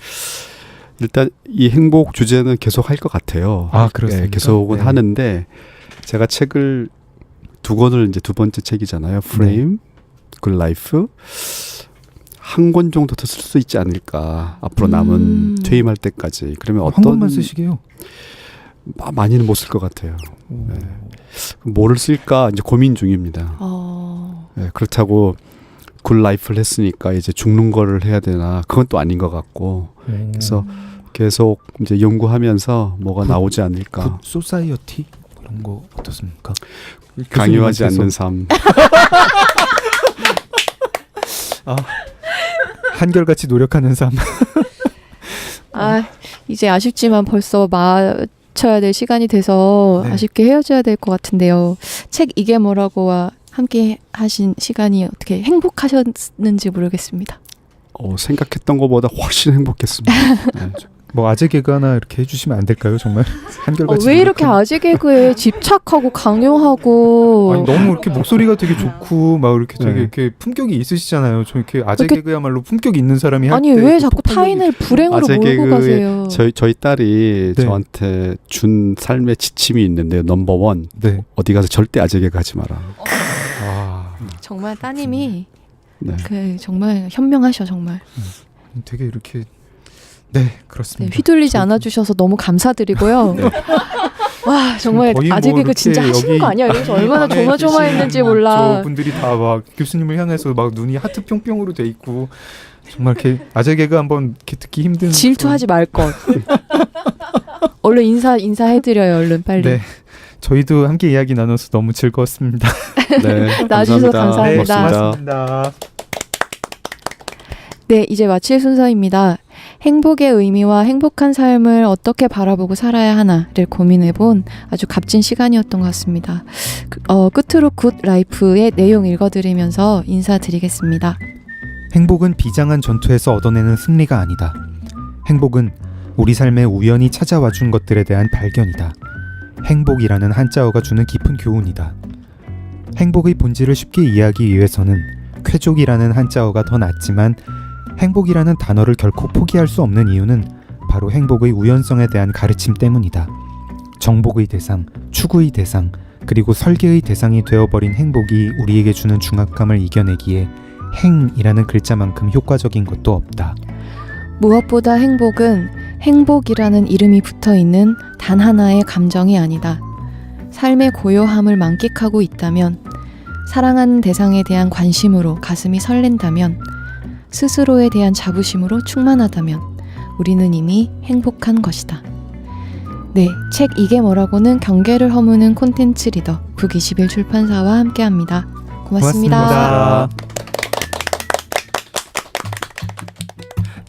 일단 이 행복 주제는 계속 할 것 같아요. 아, 그렇습니까? 예, 계속은 네. 하는데 제가 책을 2권을 이제 두 번째 책이잖아요. 프레임, 굿 라이프. 한 권 정도 더 쓸 수 있지 않을까. 앞으로 남은 퇴임할 때까지. 그러면 한 어떤 권만 쓰시게요? 많이는 못 쓸 것 같아요. 네. 뭐를 쓸까 이제 고민 중입니다. 네, 그렇다고 굿 라이프를 했으니까 이제 죽는 거를 해야 되나 그건 또 아닌 것 같고 그래서 계속 이제 연구하면서 뭐가 나오지 않을까. 굿 소사이어티 이런 거 어떻습니까? 강요하지 교수님한테서 않는 삶. 한결같이 노력하는 삶. 이제 아쉽지만 벌써 맞춰야 될 시간이 돼서 네. 아쉽게 헤어져야 될 것 같은데요. 책 이게 뭐라고와 함께 하신 시간이 어떻게 행복하셨는지 모르겠습니다. 생각했던 것보다 훨씬 행복했습니다. 네. 뭐 아재 개그 하나 이렇게 해주시면 안 될까요, 정말? 한결같이. 왜 이렇게 노력하는- 아재 개그에 집착하고 강요하고 아니, 너무 이렇게 목소리가 되게 좋고 막 이렇게 되게 네. 이렇게 품격이 있으시잖아요. 좀 이렇게 아재 이렇게- 개그야말로 품격 있는 사람이 할 아니 때 왜 그 자꾸 폭발력이- 타인을 불행으로 아재 몰고 개그에 가세요? 저희 딸이 네. 저한테 준 삶의 지침이 있는데요. 넘버원 네. 어디 가서 절대 아재 개그 하지 마라. 아, 정말 따님이 네. 정말 현명하셔 정말. 되게 이렇게 네, 네, 그렇습니다. 휘둘리지 않아주셔서 너무 감사드리고요. 와 정말 거의 아재 뭐 개그 이렇게 진짜 하시는 여기 거 아니야? 이래서 이 얼마나 방에 조마조마했는지 계신 몰라. 저분들이 다 막 교수님을 향해서 막 눈이 하트 뿅뿅으로 돼 있고 정말 이렇게 아재 개그 한번 이렇게 듣기 힘든 질투하지 말 것. 얼른 인사해드려요 얼른 빨리. 네. 저희도 함께 이야기 나눠서 너무 즐거웠습니다. 네. 나와주셔서 감사합니다. 고맙습니다. 네, 이제 마칠 순서입니다. 행복의 의미와 행복한 삶을 어떻게 바라보고 살아야 하나를 고민해본 아주 값진 시간이었던 것 같습니다. 끝으로 굿 라이프의 내용 읽어드리면서 인사드리겠습니다. 행복은 비장한 전투에서 얻어내는 승리가 아니다. 행복은 우리 삶에 우연히 찾아와 준 것들에 대한 발견이다. 행복이라는 한자어가 주는 깊은 교훈이다. 행복의 본질을 쉽게 이해하기 위해서는 쾌족이라는 한자어가 더 낫지만 행복이라는 단어를 결코 포기할 수 없는 이유는 바로 행복의 우연성에 대한 가르침 때문이다. 정복의 대상, 추구의 대상, 그리고 설계의 대상이 되어버린 행복이 우리에게 주는 중압감을 이겨내기에 행이라는 글자만큼 효과적인 것도 없다. 무엇보다 행복은 행복이라는 이름이 붙어있는 단 하나의 감정이 아니다. 삶의 고요함을 만끽하고 있다면, 사랑하는 대상에 대한 관심으로 가슴이 설렌다면, 스스로에 대한 자부심으로 충만하다면 우리는 이미 행복한 것이다. 네, 책 이게 뭐라고는 경계를 허무는 콘텐츠 리더 북21 출판사와 함께합니다. 고맙습니다.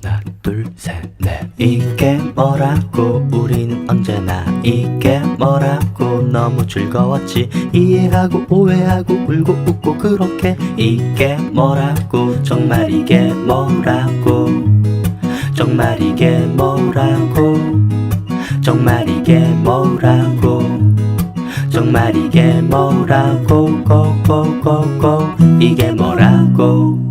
하나 둘셋넷 이게 뭐라고 우리는 언제나 이게 뭐라고 너무 즐거웠지 이해하고 오해하고 울고 웃고 그렇게 이게 뭐라고 정말 이게 뭐라고 정말 이게 뭐라고 정말 이게 뭐라고 정말 이게 뭐라고 고고고고 이게 뭐라고